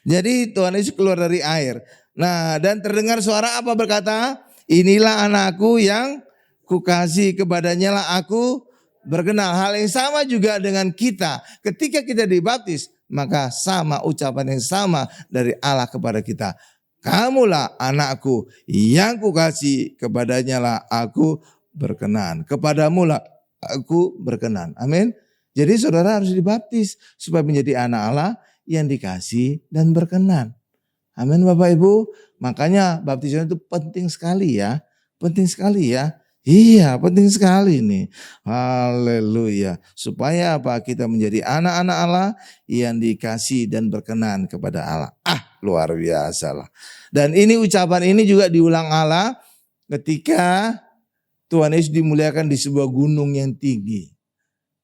jadi Tuhan Yesus keluar dari air. Nah, dan terdengar suara apa berkata, inilah anakku yang kukasihi, kepadanya lah aku berkenan. Hal yang sama juga dengan kita. Ketika kita dibaptis, maka sama ucapan yang sama dari Allah kepada kita. Kamulah anakku yang kukasihi, kepadanya lah aku berkenan. Kepadamulah aku berkenan. Amin. Jadi saudara harus dibaptis supaya menjadi anak Allah yang dikasihi dan berkenan. Amin Bapak Ibu. Makanya baptisan itu penting sekali ya. Penting sekali ya. Iya, penting sekali nih. Haleluya. Supaya apa? Kita menjadi anak-anak Allah yang dikasihi dan berkenan kepada Allah. Luar biasa lah. Dan ini ucapan ini juga diulang Allah ketika Tuhan Yesus dimuliakan di sebuah gunung yang tinggi.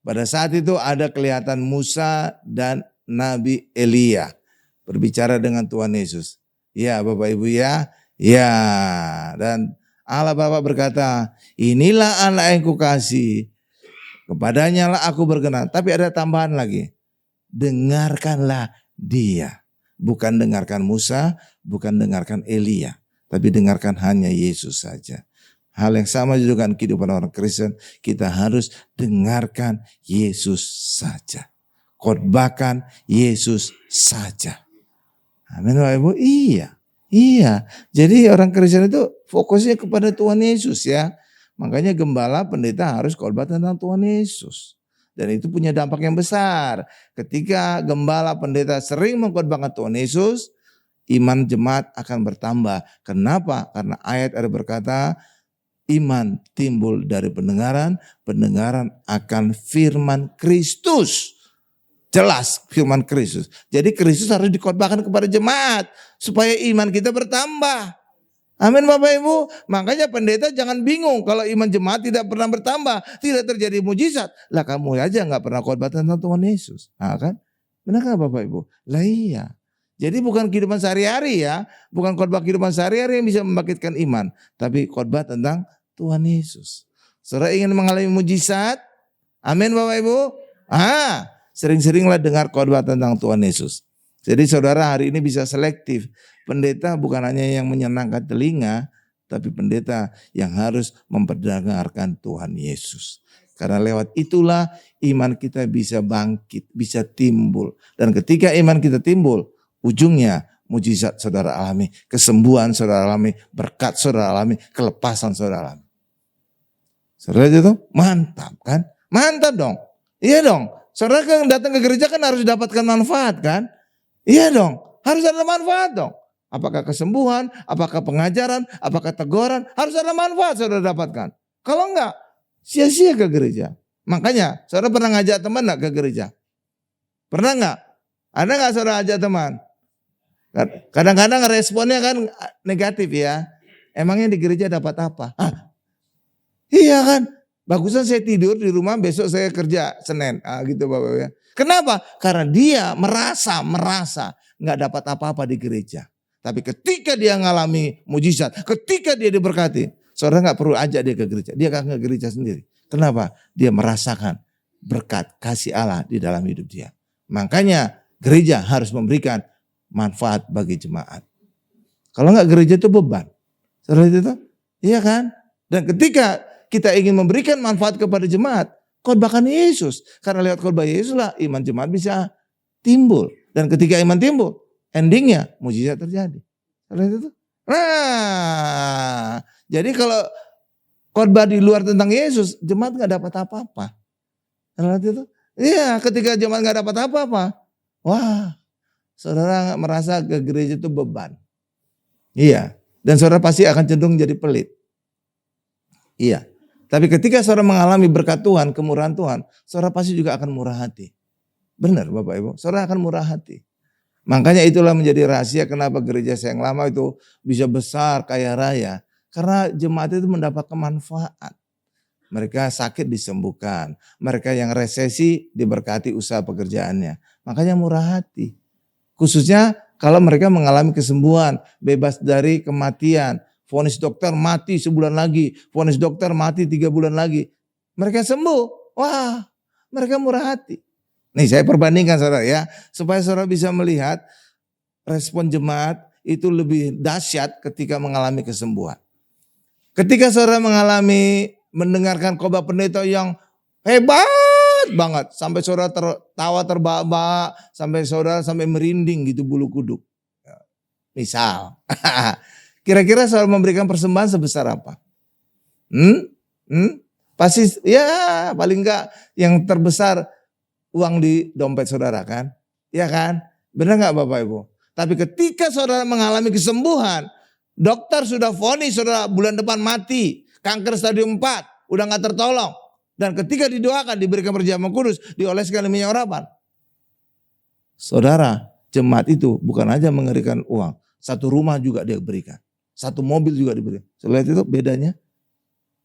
Pada saat itu ada kelihatan Musa dan Nabi Elia berbicara dengan Tuhan Yesus. Ya Bapak Ibu ya. Ya, dan Allah Bapa berkata, inilah anak yang kukasihi, kepadanya lah aku berkenan. Tapi ada tambahan lagi, dengarkanlah dia. Bukan dengarkan Musa, bukan dengarkan Elia, tapi dengarkan hanya Yesus saja. Hal yang sama juga dengan kehidupan orang Kristen, kita harus dengarkan Yesus saja. Khotbahkan Yesus saja. Amin Bapak Ibu. Iya. Jadi orang Kristen itu fokusnya kepada Tuhan Yesus ya. Makanya gembala pendeta harus khotbah tentang Tuhan Yesus. Dan itu punya dampak yang besar. Ketika gembala pendeta sering mengkhotbahkan Tuhan Yesus, iman jemaat akan bertambah. Kenapa? Karena ayat ada berkata, iman timbul dari pendengaran, pendengaran akan firman Kristus. Jelas firman Kristus. Jadi Kristus harus dikhotbahkan kepada jemaat supaya iman kita bertambah. Amin Bapak Ibu. Makanya pendeta jangan bingung kalau iman jemaat tidak pernah bertambah, tidak terjadi mujizat. Lah kamu aja nggak pernah khotbah tentang Tuhan Yesus. Kan? Benar kan Bapak Ibu? Lah iya. Jadi bukan kehidupan sehari-hari ya, bukan khotbah kehidupan sehari-hari yang bisa membangkitkan iman, tapi khotbah tentang Tuhan Yesus. Saudara ingin mengalami mujizat? Amin Bapak Ibu. Sering-seringlah dengar khotbah tentang Tuhan Yesus. Jadi saudara hari ini bisa selektif. Pendeta bukan hanya yang menyenangkan telinga, tapi pendeta yang harus memperdengarkan Tuhan Yesus. Karena lewat itulah iman kita bisa bangkit, bisa timbul. Dan ketika iman kita timbul, ujungnya mujizat saudara alami, kesembuhan saudara alami, berkat saudara alami, kelepasan saudara alami. Saudara itu mantap kan? Mantap dong. Iya dong. Saudara kan datang ke gereja kan harus dapatkan manfaat kan? Iya dong. Harus ada manfaat dong. Apakah kesembuhan, apakah pengajaran, apakah teguran, harus ada manfaat saudara dapatkan. Kalau enggak, sia-sia ke gereja. Makanya, saudara pernah ngajak teman enggak ke gereja? Pernah enggak? Ada enggak saudara ajak teman? Kadang-kadang responnya kan negatif ya. Emangnya di gereja dapat apa? Iya kan? Bagusan saya tidur di rumah, besok saya kerja Senin. Gitu Bapak ya. Kenapa? Karena dia merasa nggak dapat apa-apa di gereja. Tapi ketika dia ngalami mujizat, ketika dia diberkati, saudara nggak perlu ajak dia ke gereja. Dia akan ke gereja sendiri. Kenapa? Dia merasakan berkat kasih Allah di dalam hidup dia. Makanya gereja harus memberikan manfaat bagi jemaat. Kalau nggak gereja itu beban. Saudara itu? Iya kan? Dan ketika kita ingin memberikan manfaat kepada jemaat, khotbahkan Yesus. Karena lewat khotbah Yesus lah iman jemaat bisa timbul. Dan ketika iman timbul, endingnya mujizat terjadi. Saudara itu? Nah, jadi kalau khotbah di luar tentang Yesus, jemaat nggak dapat apa-apa. Saudara itu? Iya, ketika jemaat nggak dapat apa-apa, wah, saudara merasa ke gereja itu beban. Iya, dan saudara pasti akan cenderung jadi pelit. Iya, tapi ketika saudara mengalami berkat Tuhan, kemurahan Tuhan, saudara pasti juga akan murah hati. Benar Bapak Ibu, saudara akan murah hati. Makanya itulah menjadi rahasia kenapa gereja saya yang lama itu bisa besar, kaya raya. Karena jemaat itu mendapatkan manfaat. Mereka sakit disembuhkan. Mereka yang resesi diberkati usaha pekerjaannya. Makanya murah hati. Khususnya kalau mereka mengalami kesembuhan, bebas dari kematian. Vonis dokter mati sebulan lagi. Vonis dokter mati 3 bulan lagi. Mereka sembuh. Wah, mereka murah hati. Nih saya perbandingkan saudara ya. Supaya saudara bisa melihat respon jemaat itu lebih dahsyat ketika mengalami kesembuhan. Ketika saudara mendengarkan khotbah pendeta yang hebat banget. Sampai saudara tertawa terbahak-bahak. Sampai merinding gitu bulu kuduk. Misal. Kira-kira saudara memberikan persembahan sebesar apa? Pasti ya paling enggak yang terbesar uang di dompet saudara kan? Ya kan? Benar enggak Bapak Ibu? Tapi ketika saudara mengalami kesembuhan, dokter sudah vonis saudara bulan depan mati, kanker stadium 4, udah enggak tertolong. Dan ketika didoakan, diberikan perjamuan kudus, dioleskan minyak urapan. Saudara, jemaat itu bukan aja mengerikan uang, satu rumah juga dia berikan. Satu mobil juga diberikan. Selain itu bedanya?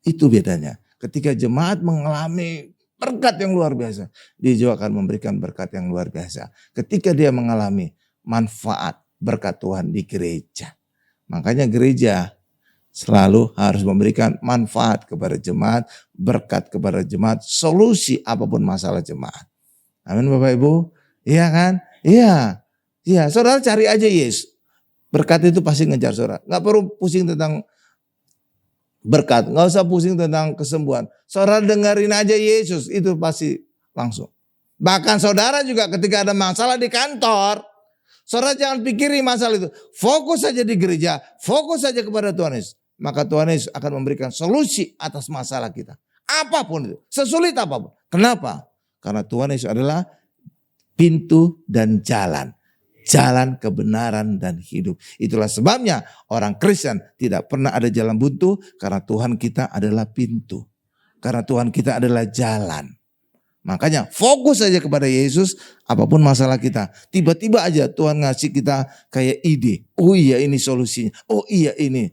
Itu bedanya. Ketika jemaat mengalami berkat yang luar biasa, dia juga akan memberikan berkat yang luar biasa. Ketika dia mengalami manfaat berkat Tuhan di gereja. Makanya gereja selalu harus memberikan manfaat kepada jemaat, berkat kepada jemaat, solusi apapun masalah jemaat. Amin Bapak Ibu. Iya kan? Iya. Iya, saudara cari aja Yesus. Berkat itu pasti ngejar saudara. Gak perlu pusing tentang berkat. Gak usah pusing tentang kesembuhan. Saudara dengerin aja Yesus. Itu pasti langsung. Bahkan saudara juga ketika ada masalah di kantor. Saudara jangan pikirin masalah itu. Fokus saja di gereja. Fokus saja kepada Tuhan Yesus. Maka Tuhan Yesus akan memberikan solusi atas masalah kita. Apapun itu. Sesulit apapun. Kenapa? Karena Tuhan Yesus adalah pintu dan jalan. Jalan kebenaran dan hidup. Itulah sebabnya orang Kristen tidak pernah ada jalan buntu. Karena Tuhan kita adalah pintu. Karena Tuhan kita adalah jalan. Makanya fokus saja kepada Yesus. Apapun masalah kita. Tiba-tiba aja Tuhan ngasih kita kayak ide. Oh iya ini solusinya. Oh iya ini.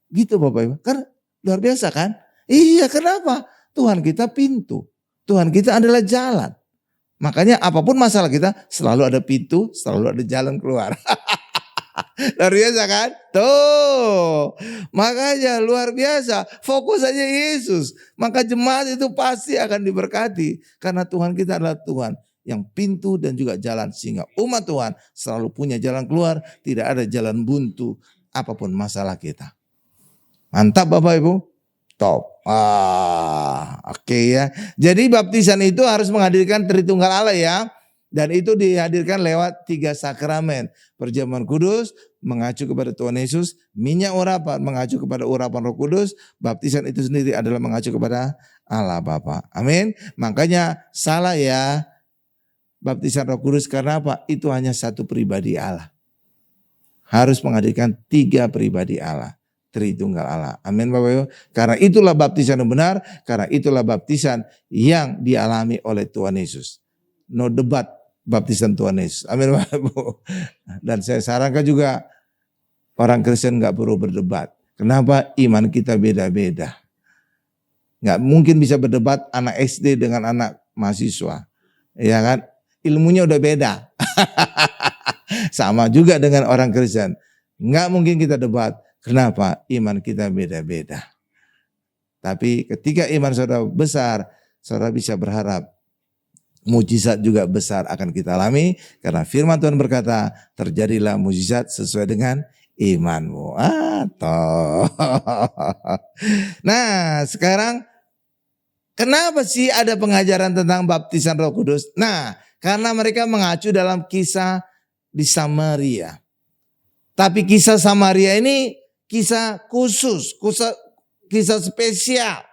Gitu Bapak Ibu. Karena luar biasa kan? Iya kenapa? Tuhan kita pintu. Tuhan kita adalah jalan. Makanya apapun masalah kita selalu ada pintu, selalu ada jalan keluar. Luar biasa kan? Tuh. Makanya luar biasa. Fokus aja Yesus. Maka jemaat itu pasti akan diberkati. Karena Tuhan kita adalah Tuhan yang pintu dan juga jalan. Sehingga umat Tuhan selalu punya jalan keluar. Tidak ada jalan buntu apapun masalah kita. Mantap Bapak Ibu. Top. Oke ya. Jadi baptisan itu harus menghadirkan Tritunggal Allah ya. Dan itu dihadirkan lewat 3 sakramen. Perjamuan kudus mengacu kepada Tuhan Yesus. Minyak urapan mengacu kepada urapan Roh Kudus. Baptisan itu sendiri adalah mengacu kepada Allah Bapa. Amin. Makanya salah ya baptisan Roh Kudus karena apa? Itu hanya satu pribadi Allah. Harus menghadirkan 3 pribadi Allah. Tritunggal Allah. Amin Bapak Ibu. Karena itulah baptisan yang benar. Karena itulah baptisan yang dialami oleh Tuhan Yesus. No debat baptisan Tuhan Yesus. Amin Bapak Ibu. Dan saya sarankan juga orang Kristen gak perlu berdebat. Kenapa? Iman kita beda-beda. Gak mungkin bisa berdebat anak SD dengan anak mahasiswa. Ya kan? ilmunya udah beda. Sama juga dengan orang Kristen. Nggak mungkin kita debat. Kenapa? Iman kita beda-beda. Tapi ketika iman saudara besar, saudara bisa berharap mujizat juga besar akan kita alami. Karena firman Tuhan berkata, terjadilah mujizat sesuai dengan imanmu. Nah, sekarang kenapa sih ada pengajaran tentang baptisan Roh Kudus? Nah, karena mereka mengacu dalam kisah di Samaria. Tapi kisah Samaria ini kisah khusus, kisah spesial.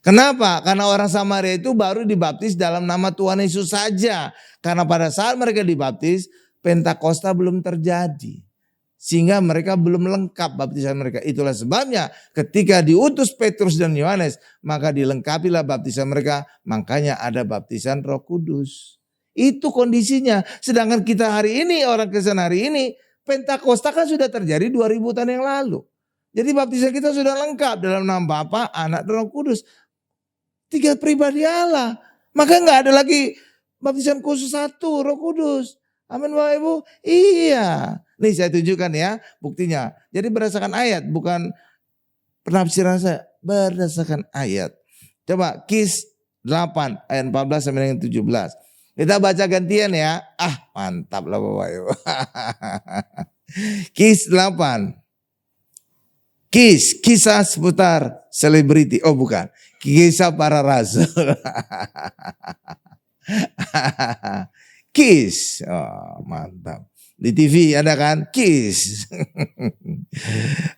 Kenapa? Karena orang Samaria itu baru dibaptis dalam nama Tuhan Yesus saja. Karena pada saat mereka dibaptis, Pentakosta belum terjadi. Sehingga mereka belum lengkap baptisan mereka. Itulah sebabnya ketika diutus Petrus dan Yohanes, maka dilengkapilah baptisan mereka. Makanya ada baptisan Roh Kudus. Itu kondisinya. Sedangkan kita hari ini, orang Kristen hari ini, Pentakosta kan sudah terjadi 2000 tahun yang lalu. Jadi baptisan kita sudah lengkap dalam nama Bapa, Anak, dan Roh Kudus. 3 pribadi Allah. Maka nggak ada lagi baptisan khusus 1 Roh Kudus. Amin Bapak Ibu. Iya. Nih saya tunjukkan ya buktinya. Jadi berdasarkan ayat, bukan penafsiran saya. Berdasarkan ayat. Coba Kis 8 ayat 14 sampai dengan 17. Kita baca gantian ya. Mantap lah Bapak Ibu. Kis 8. Kisah seputar selebriti. Oh bukan. Kisah para rasul. Kis. Oh, mantap. Di TV ada kan? Kis.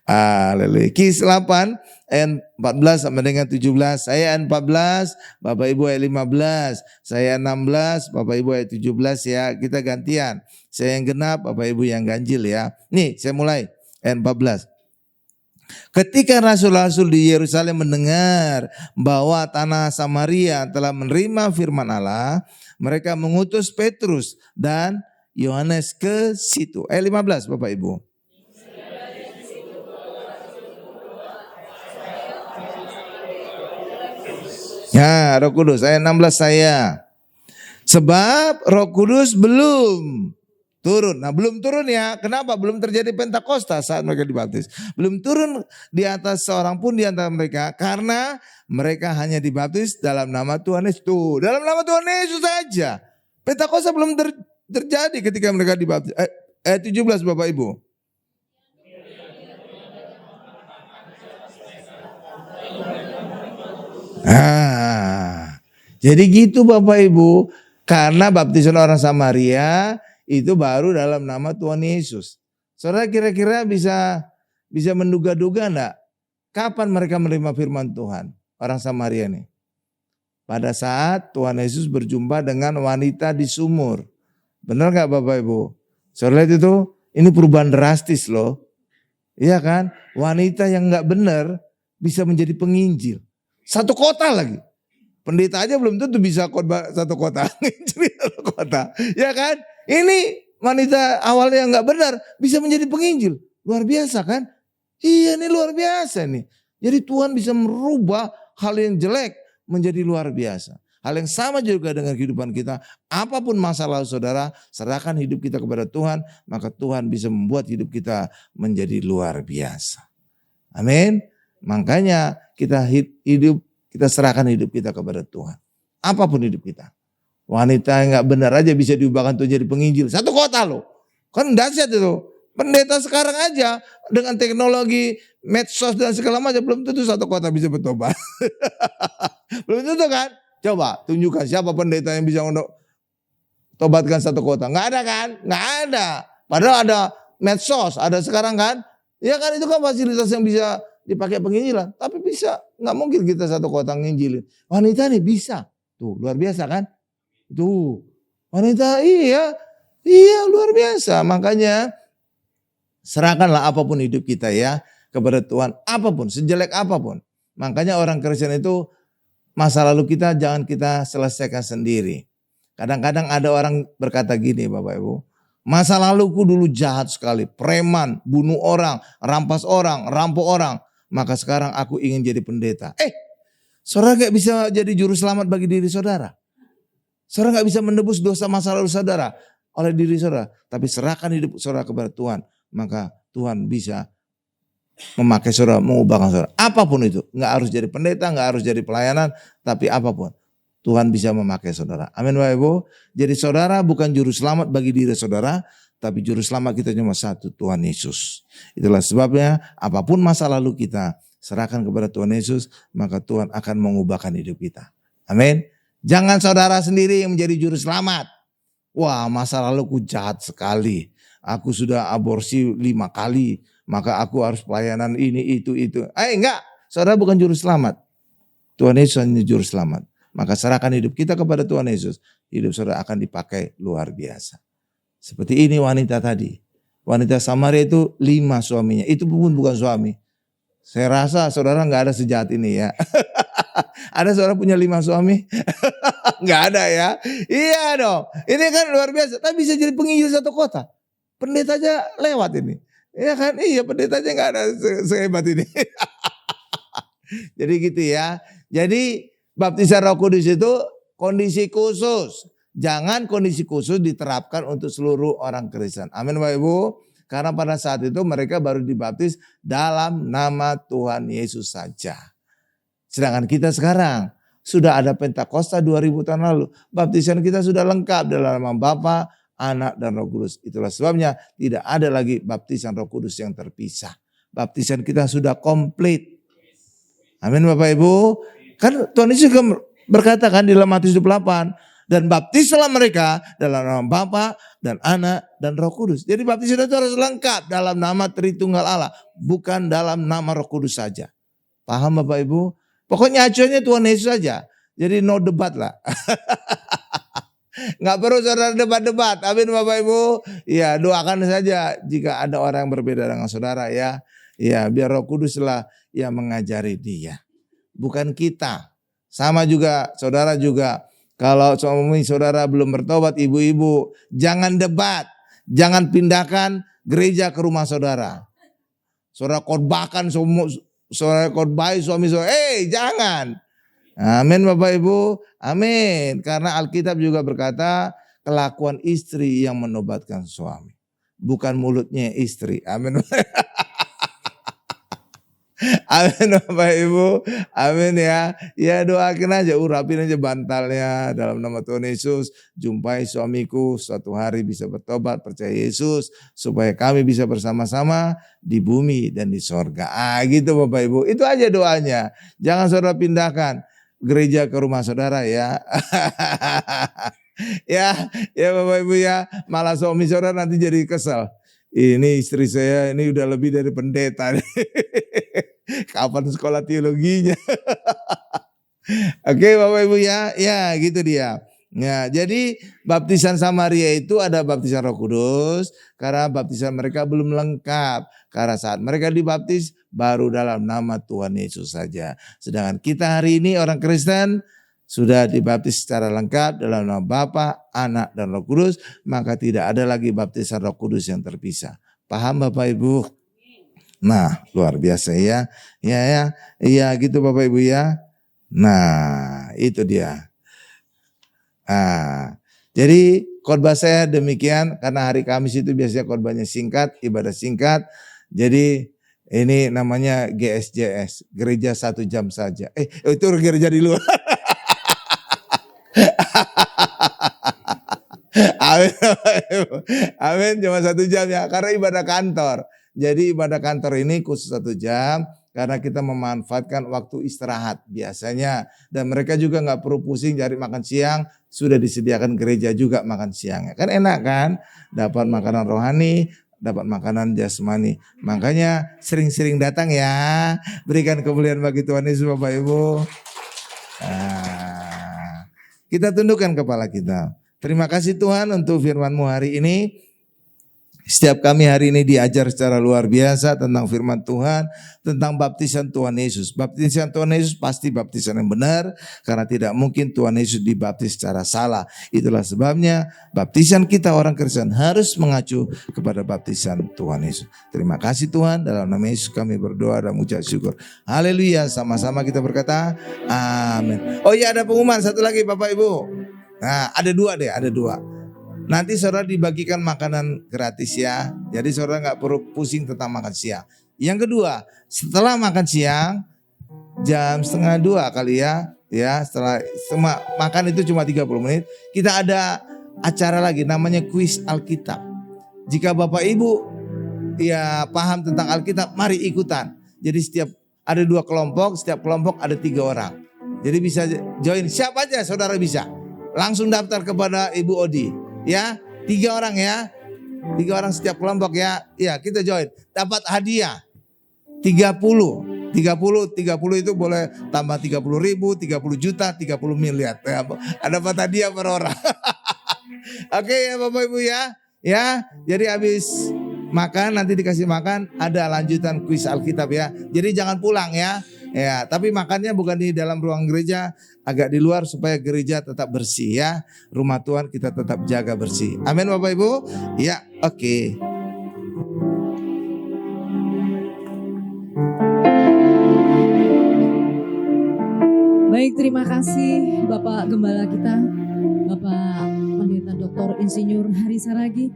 Haleluya. Kis 8 ayat 14 sampai dengan 17. Saya ayat 14, Bapak Ibu ayat 15. Saya 16, Bapak Ibu ayat 17 ya. Kita gantian. Saya yang genap, Bapak Ibu yang ganjil ya. Nih, saya mulai ayat 14. Ketika rasul-rasul di Yerusalem mendengar bahwa tanah Samaria telah menerima firman Allah, mereka mengutus Petrus dan Yohanes ke situ. Ayat 15 Bapak Ibu. Ya, Roh Kudus. Ayat 16 saya. Sebab Roh Kudus belum turun. Nah belum turun ya. Kenapa? Belum terjadi Pentakosta saat mereka dibaptis. Belum turun di atas seorang pun di antara mereka. Karena mereka hanya dibaptis dalam nama Tuhan Yesus. Tuh, dalam nama Tuhan Yesus saja. Pentakosta belum terjadi ketika mereka dibaptis. Ayat 17 Bapak Ibu. Jadi gitu Bapak Ibu. Karena baptisan orang Samaria itu baru dalam nama Tuhan Yesus. Saudara kira-kira bisa menduga-duga enggak? Kapan mereka menerima firman Tuhan? Orang Samaria nih. Pada saat Tuhan Yesus berjumpa dengan wanita di sumur. Benar gak Bapak Ibu? Saudara lihat itu, ini perubahan drastis loh. Iya kan? Wanita yang gak benar bisa menjadi penginjil. 1 kota lagi. Pendeta aja belum tentu bisa khotbah 1 kota. Nginjil 1 kota. Ya kan? Ini wanita awalnya yang gak benar bisa menjadi penginjil. Luar biasa kan? Iya ini luar biasa nih. Jadi Tuhan bisa merubah hal yang jelek menjadi luar biasa. Hal yang sama juga dengan kehidupan kita. Apapun masalah saudara, serahkan hidup kita kepada Tuhan. Maka Tuhan bisa membuat hidup kita menjadi luar biasa. Amin. Makanya kita serahkan hidup kita kepada Tuhan. Apapun hidup kita. Wanita yang gak benar aja bisa diubahkan untuk jadi penginjil. 1 kota loh. Kan dahsyat itu. Pendeta sekarang aja dengan teknologi medsos dan segala macam belum tentu 1 kota bisa bertobat. Belum tentu kan? Coba tunjukkan siapa pendeta yang bisa untuk tobatkan 1 kota. Gak ada kan? Gak ada. Padahal ada medsos, ada sekarang kan? Ya kan itu kan fasilitas yang bisa dipakai penginjilan. Tapi bisa. Gak mungkin kita 1 kota nginjilin. Wanita nih bisa. Tuh luar biasa kan? Tuh, wanita iya luar biasa. Makanya serahkanlah apapun hidup kita ya kepada Tuhan. Apapun, sejelek apapun. Makanya orang Kristen itu masa lalu kita jangan kita selesaikan sendiri. Kadang-kadang ada orang berkata gini Bapak Ibu. Masa laluku dulu jahat sekali. Preman, bunuh orang, rampas orang, rampok orang. Maka sekarang aku ingin jadi pendeta. Saudara gak bisa jadi juru selamat bagi diri saudara. Saudara gak bisa menebus dosa masa lalu saudara oleh diri saudara. Tapi serahkan hidup saudara kepada Tuhan. Maka Tuhan bisa memakai saudara, mengubahkan saudara. Apapun itu. Gak harus jadi pendeta, gak harus jadi pelayanan. Tapi apapun. Tuhan bisa memakai saudara. Amin Bapak Ibu. Jadi saudara bukan juru selamat bagi diri saudara. Tapi juru selamat kita cuma satu, Tuhan Yesus. Itulah sebabnya apapun masa lalu kita, serahkan kepada Tuhan Yesus, maka Tuhan akan mengubahkan hidup kita. Amin. Jangan saudara sendiri yang menjadi juru selamat. Wah, masa laluku jahat sekali. Aku sudah aborsi 5 kali, maka aku harus pelayanan ini, itu. Enggak, saudara bukan juru selamat. Tuhan Yesus hanya juru selamat. Maka serahkan hidup kita kepada Tuhan Yesus. Hidup saudara akan dipakai luar biasa. Seperti ini wanita tadi. Wanita Samaria itu 5 suaminya. Itu pun bukan suami. Saya rasa saudara gak ada sejahat ini ya. Ada saudara punya 5 suami? Gak ada ya. Iya dong. Ini kan luar biasa. Tapi bisa jadi penginjil satu kota. Pendeta aja lewat ini. Iya kan? Iya pendeta aja gak ada sehebat ini. Jadi gitu ya. Jadi baptisan Roh Kudus itu kondisi khusus. Jangan kondisi khusus diterapkan untuk seluruh orang Kristen. Amin Bapak Ibu. Karena pada saat itu mereka baru dibaptis dalam nama Tuhan Yesus saja. Sedangkan kita sekarang sudah ada Pentakosta 2000 tahun lalu. Baptisan kita sudah lengkap dalam nama Bapa, Anak dan Roh Kudus. Itulah sebabnya tidak ada lagi baptisan Roh Kudus yang terpisah. Baptisan kita sudah komplit. Amin Bapak Ibu. Kan Tuhan Yesus juga berkata kan di dalam Matius 28. Dan baptislah mereka dalam nama Bapa dan Anak dan Roh Kudus. Jadi baptisan itu harus lengkap dalam nama Tritunggal Allah. Bukan dalam nama Roh Kudus saja. Paham Bapak Ibu? Pokoknya acuannya Tuhan Yesus saja. Jadi no debat lah. Nggak perlu saudara debat-debat. Amin Bapak Ibu. Ya doakan saja jika ada orang yang berbeda dengan saudara ya. Ya biar Roh Kudus lah yang mengajari dia. Bukan kita. Sama juga saudara juga. Kalau suami saudara belum bertobat, ibu-ibu, jangan debat. Jangan pindahkan gereja ke rumah saudara. Saudara khotbahkan, saudara khotbahi suami saudara. Jangan. Amin Bapak Ibu. Amin. Karena Alkitab juga berkata, kelakuan istri yang menobatkan suami. Bukan mulutnya istri. Amin. Amin Bapak Ibu. Amin ya. Ya doakan aja, urapin aja bantalnya dalam nama Tuhan Yesus. Jumpai suamiku suatu hari bisa bertobat, percaya Yesus. Supaya kami bisa bersama-sama di bumi dan di sorga. Gitu Bapak Ibu. Itu aja doanya. Jangan saudara pindahkan gereja ke rumah saudara ya. Ya Bapak Ibu ya. Malah suami saudara nanti jadi kesel. Ini istri saya ini udah lebih dari pendeta. Kapan sekolah teologinya? Oke Bapak Ibu ya. Ya gitu dia. Ya, jadi baptisan Samaria itu ada baptisan Roh Kudus. Karena baptisan mereka belum lengkap. Karena saat mereka dibaptis baru dalam nama Tuhan Yesus saja. Sedangkan kita hari ini orang Kristen sudah dibaptis secara lengkap dalam nama Bapa, Anak, dan Roh Kudus, maka tidak ada lagi baptisan Roh Kudus yang terpisah. Paham Bapak Ibu? Nah, luar biasa ya. Iya gitu Bapak Ibu ya. Nah, itu dia. Jadi khotbah saya demikian karena hari Kamis itu biasanya khotbahnya singkat, ibadah singkat. Jadi ini namanya GSJS, gereja 1 jam saja. Itu gereja di luar. Amin, cuma 1 jam ya, karena ibadah kantor. Jadi ibadah kantor ini khusus 1 jam karena kita memanfaatkan waktu istirahat biasanya. Dan mereka juga gak perlu pusing cari makan siang, sudah disediakan gereja juga makan siangnya. Kan enak kan, dapat makanan rohani, dapat makanan jasmani. Makanya sering-sering datang ya, berikan kemuliaan bagi Tuhan Yesus Bapak Ibu. Kita tundukkan kepala kita. Terima kasih Tuhan untuk firman-Mu hari ini. Setiap kami hari ini diajar secara luar biasa tentang firman Tuhan, tentang baptisan Tuhan Yesus. Baptisan Tuhan Yesus pasti baptisan yang benar, karena tidak mungkin Tuhan Yesus dibaptis secara salah. Itulah sebabnya baptisan kita orang Kristen harus mengacu kepada baptisan Tuhan Yesus. Terima kasih Tuhan, dalam nama Yesus kami berdoa dan mengucap syukur. Haleluya, sama-sama kita berkata amin. Oh iya, ada pengumuman satu lagi Bapak Ibu. Nah, ada dua deh, ada dua. Nanti saudara dibagikan makanan gratis ya. Jadi saudara nggak perlu pusing tentang makan siang. Yang kedua, setelah makan siang jam setengah 2 kali ya. Ya, setelah makan itu cuma 30 menit. Kita ada acara lagi namanya kuis Alkitab. Jika Bapak Ibu ya paham tentang Alkitab, mari ikutan. Jadi setiap ada 2 kelompok, setiap kelompok ada 3 orang. Jadi bisa join, siapa aja saudara bisa. Langsung daftar kepada Ibu Odi. Ya, 3 orang ya. 3 orang setiap kelompok ya. Ya, kita join. Dapat hadiah 30 itu boleh tambah 30.000, 30 juta, 30 miliar. Ya, ada dapat hadiah per orang. Oke ya Bapak Ibu ya. Ya, jadi habis makan nanti dikasih makan ada lanjutan kuis Alkitab ya. Jadi jangan pulang ya. Ya, tapi makannya bukan di dalam ruang gereja, agak di luar supaya gereja tetap bersih ya. Rumah Tuhan kita tetap jaga bersih. Amin Bapak Ibu. Ya, oke. Baik, terima kasih Bapak Gembala kita, Bapak Pendeta Dr. Insinyur Hari Saragi.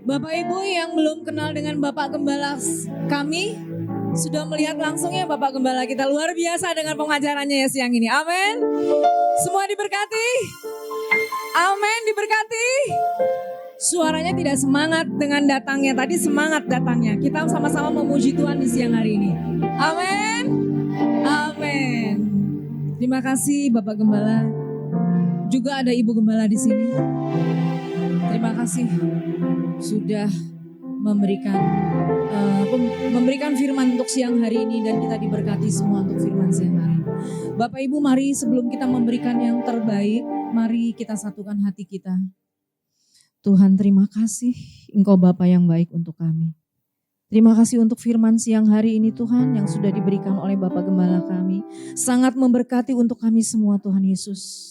Bapak Ibu yang belum kenal dengan Bapak Gembala kami, sudah melihat langsung ya Bapak Gembala kita luar biasa dengan pengajarannya ya siang ini. Amin. Semua diberkati. Amin, diberkati. Suaranya tidak semangat dengan datangnya. Tadi semangat datangnya. Kita sama-sama memuji Tuhan di siang hari ini. Amin. Amin. Terima kasih Bapak Gembala. Juga ada Ibu Gembala di sini. Terima kasih sudah memberikan firman untuk siang hari ini dan kita diberkati semua untuk firman siang hari. Bapak Ibu, mari sebelum kita memberikan yang terbaik, mari kita satukan hati kita. Tuhan, terima kasih Engkau Bapa yang baik untuk kami. Terima kasih untuk firman siang hari ini Tuhan yang sudah diberikan oleh Bapak Gembala kami. Sangat memberkati untuk kami semua Tuhan Yesus.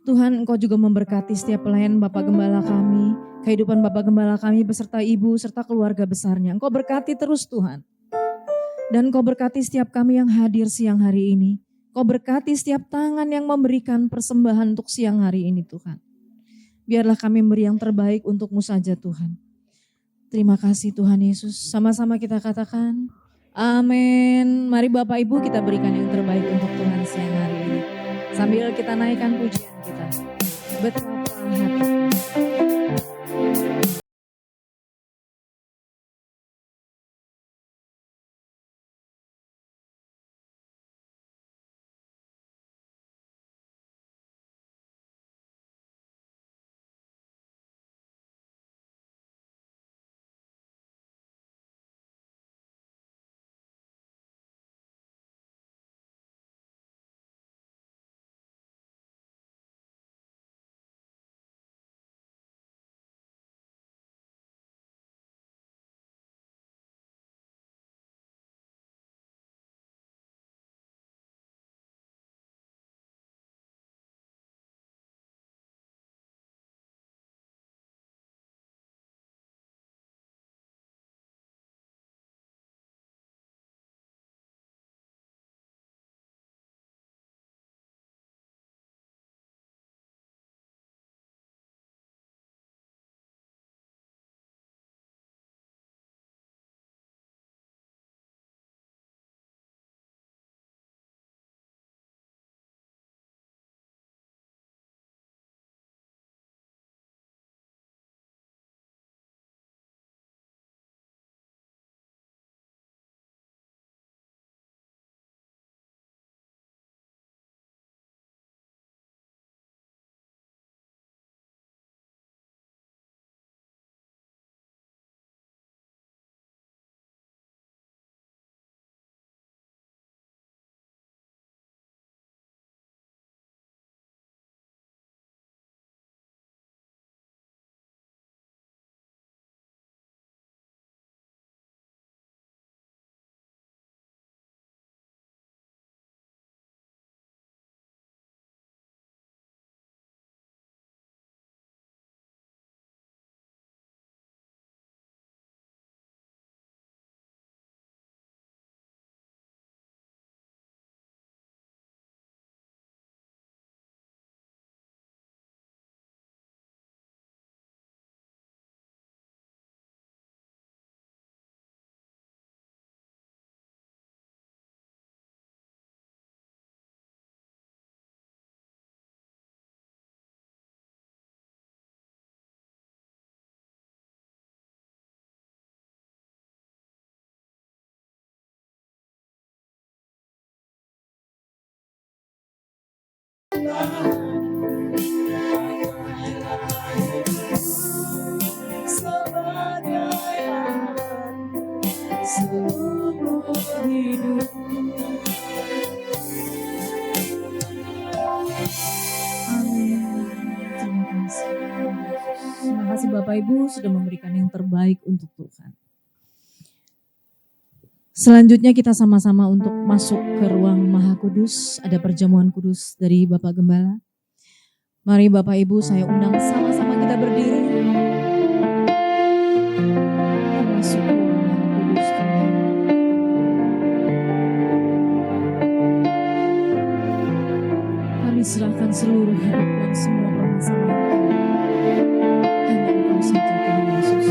Tuhan, Engkau juga memberkati setiap pelayan Bapak Gembala kami, kehidupan Bapak Gembala kami beserta ibu serta keluarga besarnya. Engkau berkati terus Tuhan. Dan Engkau berkati setiap kami yang hadir siang hari ini. Engkau berkati setiap tangan yang memberikan persembahan untuk siang hari ini Tuhan. Biarlah kami memberi yang terbaik untuk-Mu saja Tuhan. Terima kasih Tuhan Yesus. Sama-sama kita katakan, amin. Mari Bapak Ibu kita berikan yang terbaik untuk Tuhan siang hari ini. Sambil kita naikkan pujian kita. Betapa hati. Terima kasih Bapak Ibu sudah memberikan yang terbaik untuk Tuhan. Selanjutnya kita sama-sama untuk masuk ke ruang Maha Kudus. Ada perjamuan kudus dari Bapak Gembala. Mari Bapak Ibu saya undang sama-sama kita berdiri. Masuk ke ruang Maha Kudus Tuhan. Kami serahkan seluruh hidup dan semua permasalahan. Hanya Engkau saja Tuhan Yesus.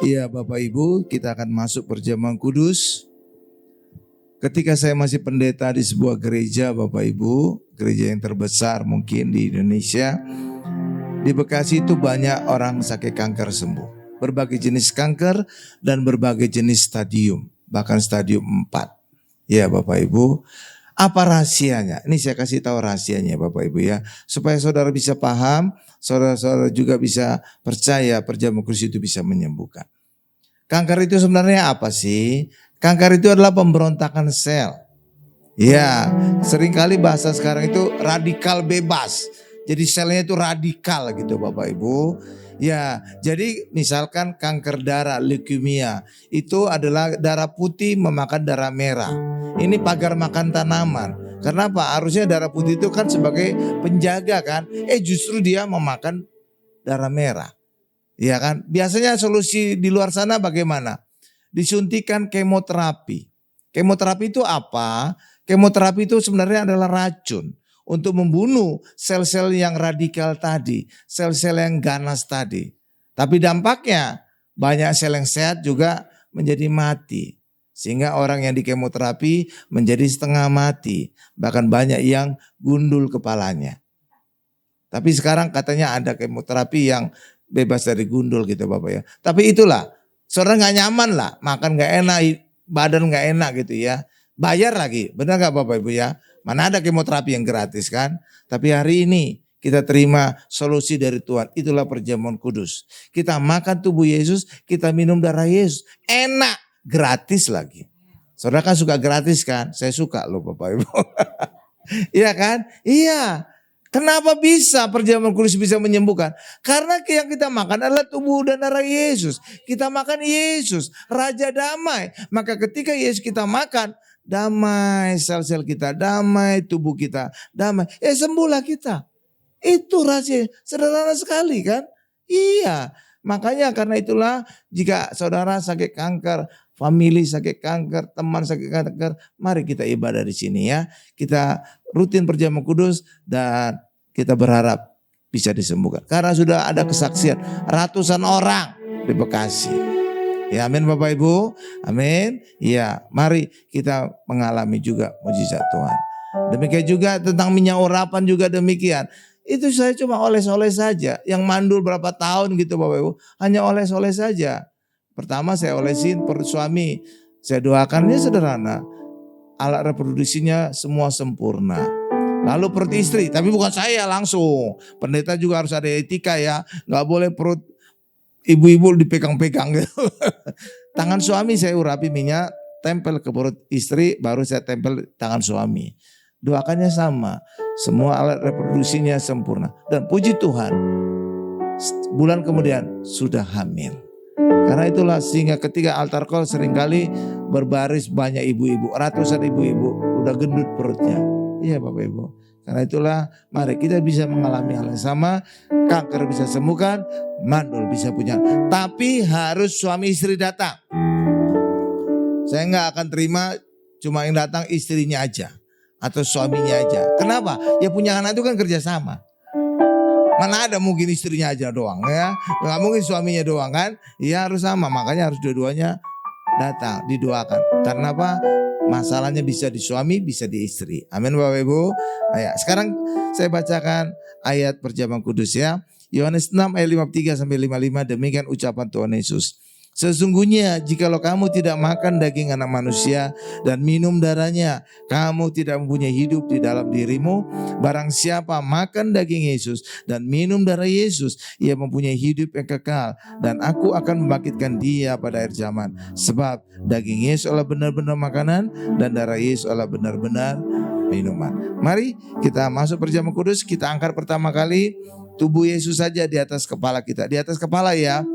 Iya Bapak Ibu, kita akan masuk perjamuan kudus. Ketika saya masih pendeta di sebuah gereja Bapak Ibu, gereja yang terbesar mungkin di Indonesia, di Bekasi itu banyak orang sakit kanker sembuh. Berbagai jenis kanker dan berbagai jenis stadium, bahkan stadium 4. Ya Bapak Ibu, apa rahasianya? Ini saya kasih tahu rahasianya Bapak Ibu ya, supaya saudara bisa paham, saudara-saudara juga bisa percaya perjamuan kudus itu bisa menyembuhkan. Kanker itu sebenarnya apa sih? Kanker itu adalah pemberontakan sel. Ya, seringkali bahasa sekarang itu radikal bebas. Jadi selnya itu radikal gitu Bapak Ibu. Ya, jadi misalkan kanker darah, leukemia, itu adalah darah putih memakan darah merah. Ini pagar makan tanaman. Kenapa? Harusnya darah putih itu kan sebagai penjaga kan. Justru dia memakan darah merah. Ya kan? Biasanya solusi di luar sana bagaimana? Disuntikan kemoterapi. Kemoterapi itu apa? Kemoterapi itu sebenarnya adalah racun untuk membunuh sel-sel yang radikal tadi, sel-sel yang ganas tadi. Tapi dampaknya banyak sel yang sehat juga menjadi mati. Sehingga orang yang dikemoterapi menjadi setengah mati. Bahkan banyak yang gundul kepalanya. Tapi sekarang katanya ada kemoterapi yang bebas dari gundul gitu Bapak ya. Tapi itulah, saudara gak nyaman lah, makan gak enak, badan gak enak gitu ya. Bayar lagi, benar gak Bapak Ibu ya? Mana ada kemoterapi yang gratis kan? Tapi hari ini kita terima solusi dari Tuhan. Itulah perjamuan kudus. Kita makan tubuh Yesus, kita minum darah Yesus. Enak, gratis lagi. Saudara kan suka gratis kan? Saya suka loh Bapak Ibu. Iya kan? Iya. Kenapa bisa perjamuan kudus bisa menyembuhkan? Karena yang kita makan adalah tubuh dan darah Yesus. Kita makan Yesus, Raja Damai. Maka ketika Yesus kita makan, damai sel-sel kita, damai tubuh kita, damai. Sembuhlah kita. Itu rahasia, sederhana sekali kan? Iya, makanya karena itulah jika saudara sakit kanker, family sakit kanker, teman sakit kanker, mari kita ibadah di sini ya. Kita rutin perjamuan kudus dan kita berharap bisa disembuhkan. Karena sudah ada kesaksian ratusan orang di Bekasi. Ya, amin Bapak Ibu, amin. Ya, mari kita mengalami juga mujizat Tuhan. Demikian juga tentang minyak urapan juga demikian. Itu saya cuma oles-oles saja. Yang mandul berapa tahun gitu Bapak Ibu, hanya oles-oles saja. Pertama saya olesin perut suami. Saya doakannya sederhana. Alat reproduksinya semua sempurna. Lalu perut istri, tapi bukan saya langsung. Pendeta juga harus ada etika ya. Gak boleh perut ibu-ibu dipegang-pegang gitu. Tangan suami saya urapi minyak, tempel ke perut istri, baru saya tempel tangan suami. Doakannya sama. Semua alat reproduksinya sempurna. Dan puji Tuhan, bulan kemudian sudah hamil. Karena itulah sehingga ketika altar call seringkali berbaris banyak ibu-ibu. Ratusan ibu-ibu udah gendut perutnya. Iya Bapak Ibu. Karena itulah mari kita bisa mengalami hal yang sama. Kanker bisa sembuhkan, mandul bisa punya. Tapi harus suami istri datang. Saya nggak akan terima cuma yang datang istrinya aja. Atau suaminya aja. Kenapa? Ya punya anak itu kan kerjasama. Mana ada mungkin istrinya aja doang ya. Gak mungkin suaminya doang kan. Ya harus sama. Makanya harus dua-duanya datang. Didoakan. Karena apa? Masalahnya bisa di suami, bisa di istri. Amin Bapak Ibu. Ya, sekarang saya bacakan ayat perjamuan kudus ya. Yohanes 6 ayat 53-55. Demikian ucapan Tuhan Yesus. Sesungguhnya jikalau kamu tidak makan daging anak manusia dan minum darahnya, kamu tidak mempunyai hidup di dalam dirimu. Barang siapa makan daging Yesus dan minum darah Yesus, ia mempunyai hidup yang kekal. Dan aku akan membangkitkan dia pada akhir zaman. Sebab daging Yesus adalah benar-benar makanan dan darah Yesus adalah benar-benar minuman. Mari kita masuk perjamuan kudus. Kita angkat pertama kali tubuh Yesus saja di atas kepala kita. Di atas kepala ya.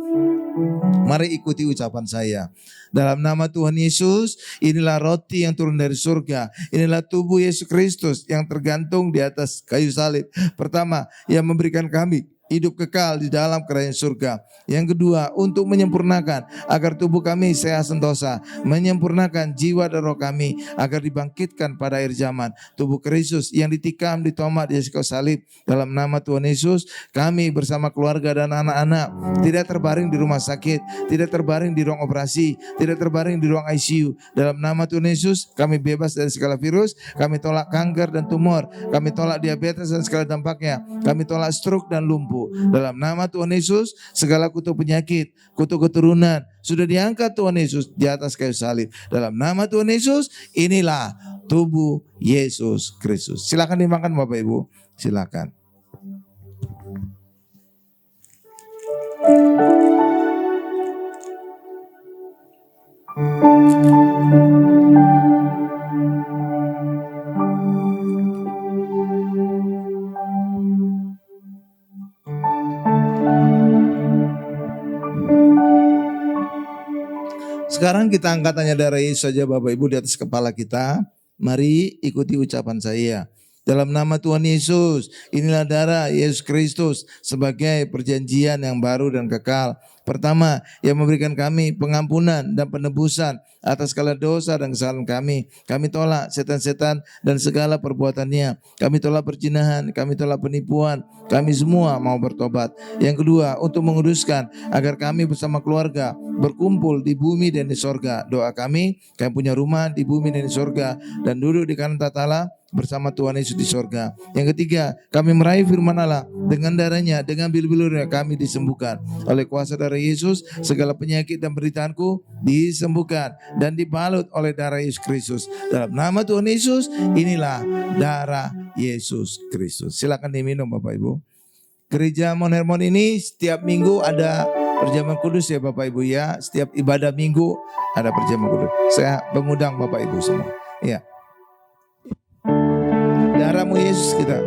Mari ikuti ucapan saya. Dalam nama Tuhan Yesus, inilah roti yang turun dari surga. Inilah tubuh Yesus Kristus yang tergantung di atas kayu salib. Pertama, yang memberikan kami hidup kekal di dalam kerajaan surga. Yang kedua, untuk menyempurnakan agar tubuh kami sehat sentosa, menyempurnakan jiwa dan roh kami agar dibangkitkan pada akhir zaman. Tubuh Kristus yang ditikam, ditomat di kayu salib. Dalam nama Tuhan Yesus, kami bersama keluarga dan anak-anak tidak terbaring di rumah sakit, tidak terbaring di ruang operasi, tidak terbaring di ruang ICU. Dalam nama Tuhan Yesus, kami bebas dari segala virus. Kami tolak kanker dan tumor. Kami tolak diabetes dan segala dampaknya. Kami tolak stroke dan lumpuh. Dalam nama Tuhan Yesus, segala kutuk penyakit, kutuk keturunan sudah diangkat Tuhan Yesus di atas kayu salib. Dalam nama Tuhan Yesus, inilah tubuh Yesus Kristus. Silakan dimakan Bapak Ibu, silakan. Sekarang kita angkat hanya darah Yesus saja Bapak Ibu di atas kepala kita. Mari ikuti ucapan saya. Dalam nama Tuhan Yesus, inilah darah Yesus Kristus sebagai perjanjian yang baru dan kekal. Pertama, yang memberikan kami pengampunan dan penebusan atas segala dosa dan kesalahan kami. Kami tolak setan-setan dan segala perbuatannya. Kami tolak perzinahan, kami tolak penipuan. Kami semua mau bertobat. Yang kedua, untuk menguduskan agar kami bersama keluarga berkumpul di bumi dan di sorga. Doa kami punya rumah di bumi dan di sorga dan duduk di kanan tatala bersama Tuhan Yesus di sorga. Yang ketiga, kami meraih firman Allah dengan darahnya, dengan bil-bilurnya kami disembuhkan. Oleh kuasa darah Yesus, segala penyakit dan penderitaanku disembuhkan dan dibalut oleh darah Yesus Kristus. Dalam nama Tuhan Yesus, inilah darah Yesus Kristus. Silakan diminum Bapak Ibu. Gereja Mount Hermon ini setiap minggu ada perjamuan kudus ya Bapak Ibu ya. Setiap ibadah minggu ada perjamuan kudus. Saya mengundang Bapak Ibu semua. Ya. Darahmu Yesus kita.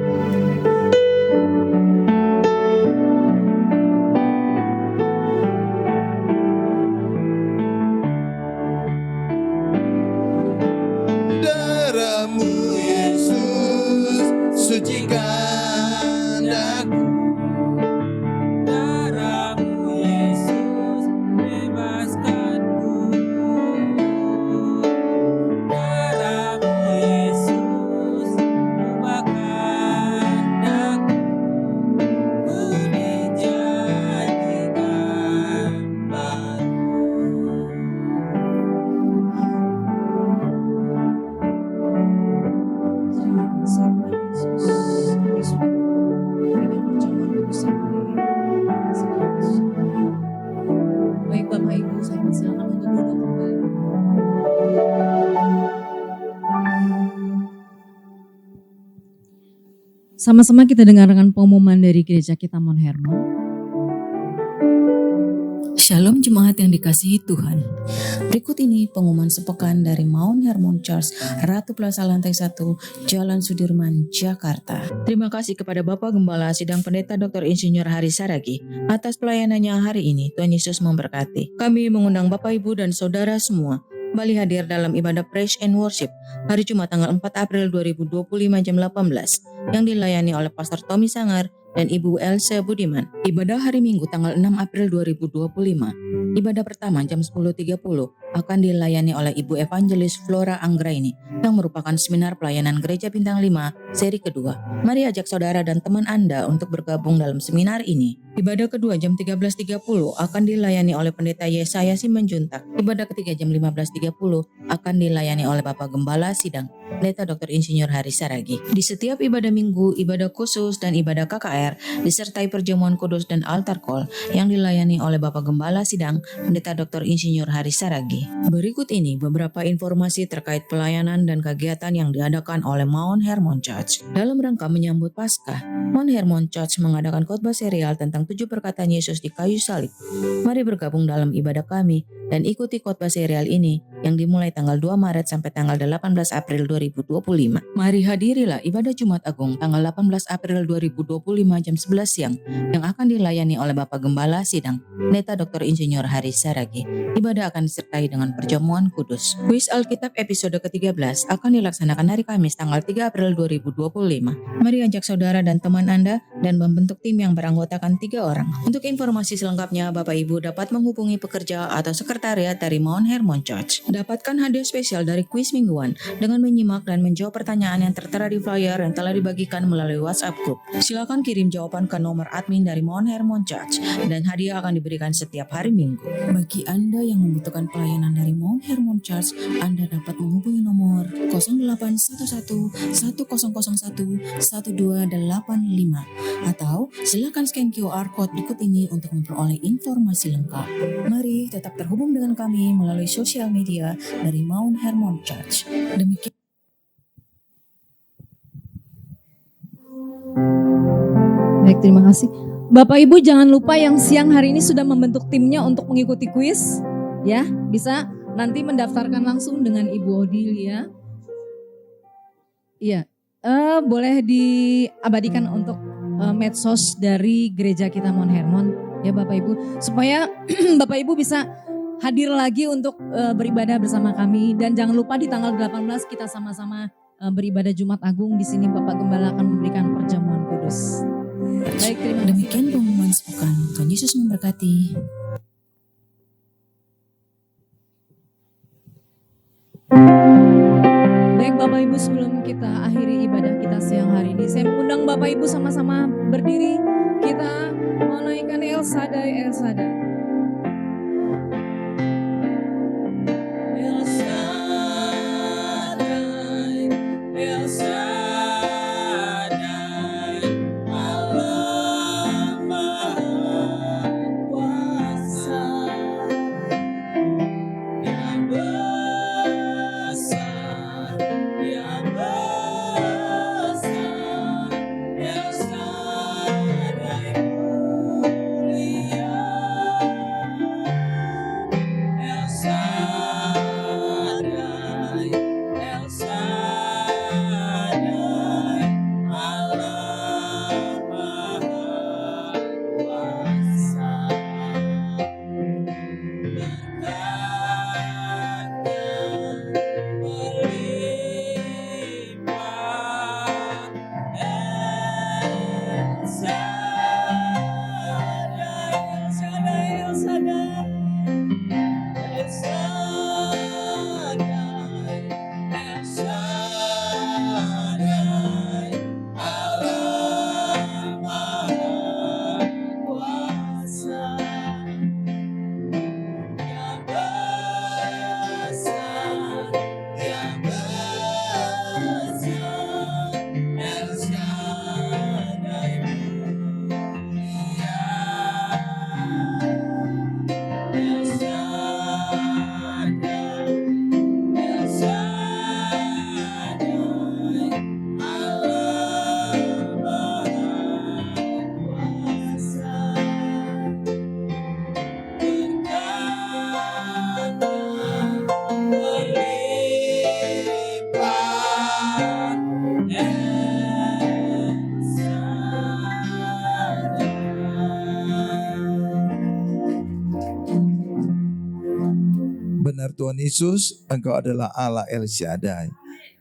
Sama-sama kita dengarkan pengumuman dari gereja kita Mount Hermon. Shalom jemaat yang dikasihi Tuhan. Berikut ini pengumuman sepekan dari Mount Hermon Church, Ratu Plaza Lantai 1, Jalan Sudirman, Jakarta. Terima kasih kepada Bapak Gembala Sidang Pendeta Dr. Insinyur Hari Saragi atas pelayanannya hari ini. Tuhan Yesus memberkati. Kami mengundang Bapak Ibu dan Saudara semua kembali hadir dalam ibadah Praise and Worship hari Jumat tanggal 4 April 2025 jam 18 yang dilayani oleh Pastor Tommy Sangar dan Ibu Elsa Budiman. Ibadah hari Minggu tanggal 6 April 2025. Ibadah pertama jam 10.30 akan dilayani oleh Ibu Evangelis Flora Anggraini yang merupakan seminar pelayanan Gereja Bintang 5 seri kedua. Mari ajak saudara dan teman Anda untuk bergabung dalam seminar ini. Ibadah kedua jam 13.30 akan dilayani oleh Pendeta Yesaya Simanjuntak. Ibadah ketiga jam 15.30 akan dilayani oleh Bapak Gembala Sidang Pendeta Dr. Insinyur Hari Saragi. Di setiap ibadah minggu, ibadah khusus dan ibadah KKR disertai perjamuan kudus dan altar call yang dilayani oleh Bapak Gembala Sidang Pendeta Dr. Insinyur Hari Saragi. Berikut ini beberapa informasi terkait pelayanan dan kegiatan yang diadakan oleh Mount Hermon Church. Dalam rangka menyambut Paskah, Mount Hermon Church mengadakan khotbah serial tentang 7 perkataan Yesus di kayu salib. Mari bergabung dalam ibadah kami dan ikuti khotbah serial ini yang dimulai tanggal 2 Maret sampai tanggal 18 April 2025. Mari hadirilah ibadah Jumat Agung tanggal 18 April 2025 jam 11 siang yang akan dilayani oleh Bapak Gembala Sidang Pendeta Dr. Insinyur Hari Saragi. Ibadah akan disertai dengan perjamuan kudus. Kuis Alkitab episode ke-13 akan dilaksanakan hari Kamis tanggal 3 April 2025. Mari ajak saudara dan teman Anda dan membentuk tim yang beranggotakan 3 orang. Untuk informasi selengkapnya, Bapak Ibu dapat menghubungi pekerja atau sekretariat dari Mount Hermon Church. Dapatkan hadiah spesial dari kuis mingguan dengan menyimak dan menjawab pertanyaan yang tertera di flyer yang telah dibagikan melalui WhatsApp Group. Silakan kirim jawaban ke nomor admin dari Mount Hermon Church dan hadiah akan diberikan setiap hari Minggu. Bagi Anda yang membutuhkan pelayanan dari Mount Hermon Church, Anda dapat menghubungi nomor 0811 1001 1285 atau silakan scan QR Code berikut ini untuk memperoleh informasi lengkap. Mari tetap terhubung dengan kami melalui sosial media dari Mount Hermon Church. Demikian. Baik, terima kasih. Bapak Ibu jangan lupa yang siang hari ini sudah membentuk timnya untuk mengikuti kuis. Ya, bisa nanti mendaftarkan langsung dengan Ibu Odilia. Iya, boleh diabadikan untuk medsos dari gereja kita Mount Hermon ya Bapak Ibu, supaya Bapak Ibu bisa hadir lagi untuk beribadah bersama kami. Dan jangan lupa di tanggal 18 kita sama-sama beribadah Jumat Agung. Di sini Bapak Gembala akan memberikan perjamuan kudus. Baik, terima kasih. Demikian pengumuman sepekan. Tuhan Yesus memberkati. Baik Bapak Ibu, sebelum kita akhiri ibadah kita siang hari ini, saya mengundang Bapak Ibu sama-sama berdiri. Kita menaikkan El Shaddai, El Shaddai. El Shaddai, El Shaddai, Allah Maha Kuasa, yang besar, yang besar, El Shaddai mulia. Biar Tuhan Yesus, Engkau adalah Allah El Shaddai,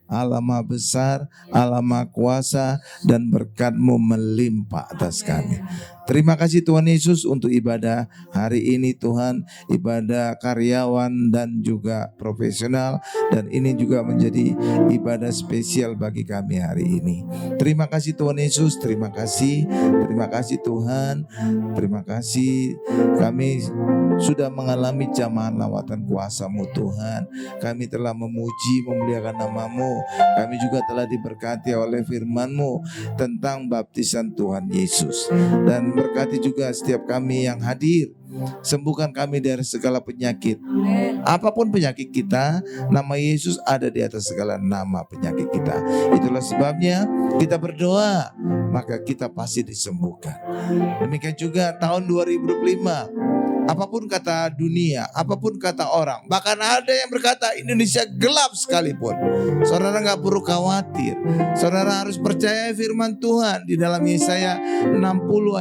Allah Maha Besar, Allah Maha Kuasa, dan berkat-Mu melimpah atas kami. Terima kasih Tuhan Yesus untuk ibadah hari ini Tuhan, ibadah karyawan dan juga profesional, dan ini juga menjadi ibadah spesial bagi kami hari ini. Terima kasih Tuhan Yesus, terima kasih Tuhan, terima kasih kami sudah mengalami jamahan lawatan kuasa-Mu Tuhan. Kami telah memuji, memuliakan nama-Mu. Kami juga telah diberkati oleh firman-Mu tentang baptisan Tuhan Yesus. Dan berkati juga setiap kami yang hadir. Sembuhkan kami dari segala penyakit. Apapun penyakit kita, nama Yesus ada di atas segala nama penyakit kita. Itulah sebabnya kita berdoa, maka kita pasti disembuhkan. Demikian juga tahun 2025. Apapun kata dunia, apapun kata orang, bahkan ada yang berkata Indonesia gelap sekalipun, saudara gak perlu khawatir. Saudara harus percaya firman Tuhan di dalam Yesaya 60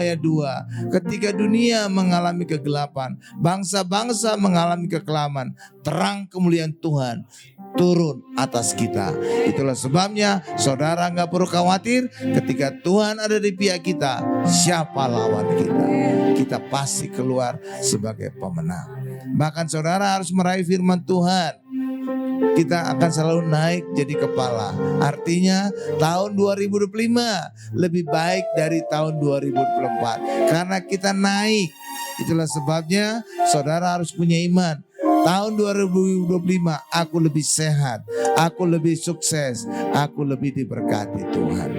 ayat 2. Ketika dunia mengalami kegelapan, bangsa-bangsa mengalami kekelaman, terang kemuliaan Tuhan turun atas kita. Itulah sebabnya saudara gak perlu khawatir. Ketika Tuhan ada di pihak kita, siapa lawan kita? Kita pasti keluar sebagai pemenang. Bahkan saudara harus meraih firman Tuhan. Kita akan selalu naik jadi kepala. Artinya tahun 2025 lebih baik dari tahun 2024. Karena kita naik. Itulah sebabnya saudara harus punya iman. Tahun 2025 aku lebih sehat, aku lebih sukses, aku lebih diberkati Tuhan.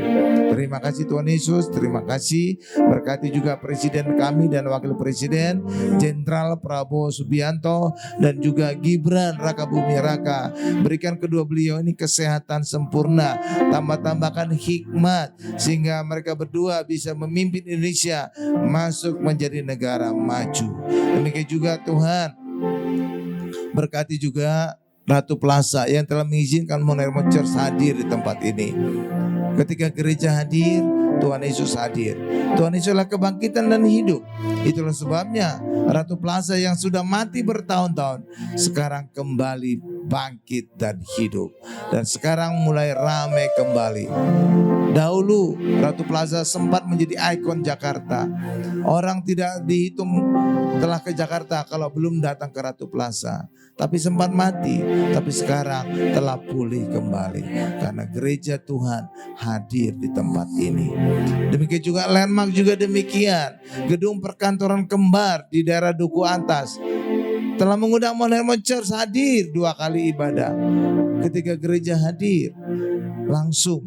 Terima kasih Tuhan Yesus, terima kasih. Berkati juga Presiden kami dan Wakil Presiden Jenderal Prabowo Subianto dan juga Gibran Raka Buming Raka. Berikan kedua beliau ini kesehatan sempurna, tambah-tambahkan hikmat sehingga mereka berdua bisa memimpin Indonesia masuk menjadi negara maju. Demikian juga Tuhan, berkati juga Ratu Plaza yang telah mengizinkan Mount Hermon Church hadir di tempat ini. Ketika gereja hadir, Tuhan Yesus hadir. Tuhan Yesus adalah kebangkitan dan hidup. Itulah sebabnya Ratu Plaza yang sudah mati bertahun-tahun sekarang kembali bangkit dan hidup. Dan sekarang mulai ramai kembali. Dahulu Ratu Plaza sempat menjadi ikon Jakarta. Orang tidak dihitung telah ke Jakarta kalau belum datang ke Ratu Plaza. Tapi sempat mati, tapi sekarang telah pulih kembali karena gereja Tuhan hadir di tempat ini. Demikian juga Landmark juga demikian. Gedung perkantoran kembar di daerah Duku Atas telah mengundang Mount Hermon Church hadir 2 kali ibadah. Ketika gereja hadir, langsung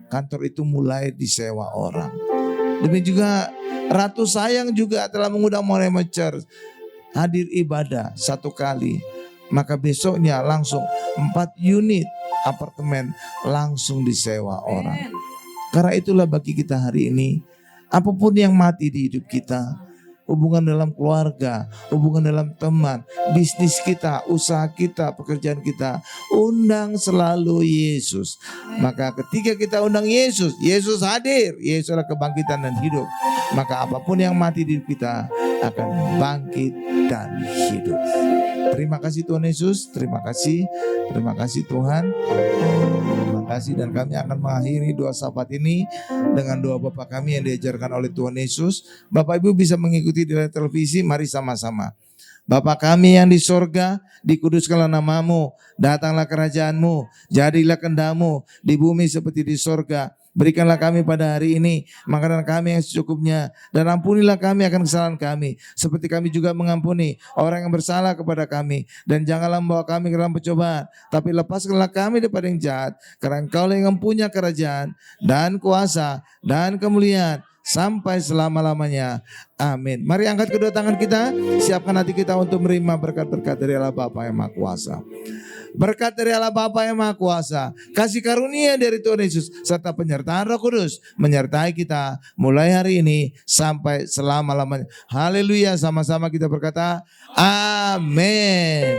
kantor itu mulai disewa orang. Demikian juga Ratu Sayang juga telah mengundang Mount Hermon Church hadir ibadah 1 kali. Maka besoknya langsung 4 unit apartemen langsung disewa orang. Karena itulah bagi kita hari ini, apapun yang mati di hidup kita, hubungan dalam keluarga, hubungan dalam teman, bisnis kita, usaha kita, pekerjaan kita, undang selalu Yesus. Maka ketika kita undang Yesus, Yesus hadir. Yesus adalah kebangkitan dan hidup. Maka apapun yang mati di hidup kita akan bangkit dan hidup. Terima kasih Tuhan Yesus, terima kasih Tuhan. Terima kasih, dan kami akan mengakhiri doa syafaat ini dengan doa Bapa kami yang diajarkan oleh Tuhan Yesus. Bapak Ibu bisa mengikuti di layar televisi, mari sama-sama. Bapa kami yang di sorga, dikuduskanlah namamu, datanglah kerajaan-Mu, jadilah kehendak-Mu di bumi seperti di sorga. Berikanlah kami pada hari ini makanan kami yang secukupnya, dan ampunilah kami akan kesalahan kami, seperti kami juga mengampuni orang yang bersalah kepada kami. Dan janganlah membawa kami ke dalam pencobaan, tapi lepaskanlah kami daripada yang jahat, karena Engkau yang mempunyai kerajaan dan kuasa dan kemuliaan sampai selama-lamanya. Amin. Mari angkat kedua tangan kita, siapkan hati kita untuk menerima berkat-berkat dari Allah Bapa yang Maha Kuasa. Berkat dari Allah Bapa yang Maha Kuasa, kasih karunia dari Tuhan Yesus, serta penyertaan Roh Kudus menyertai kita mulai hari ini sampai selama-lamanya. Haleluya, sama-sama kita berkata amin.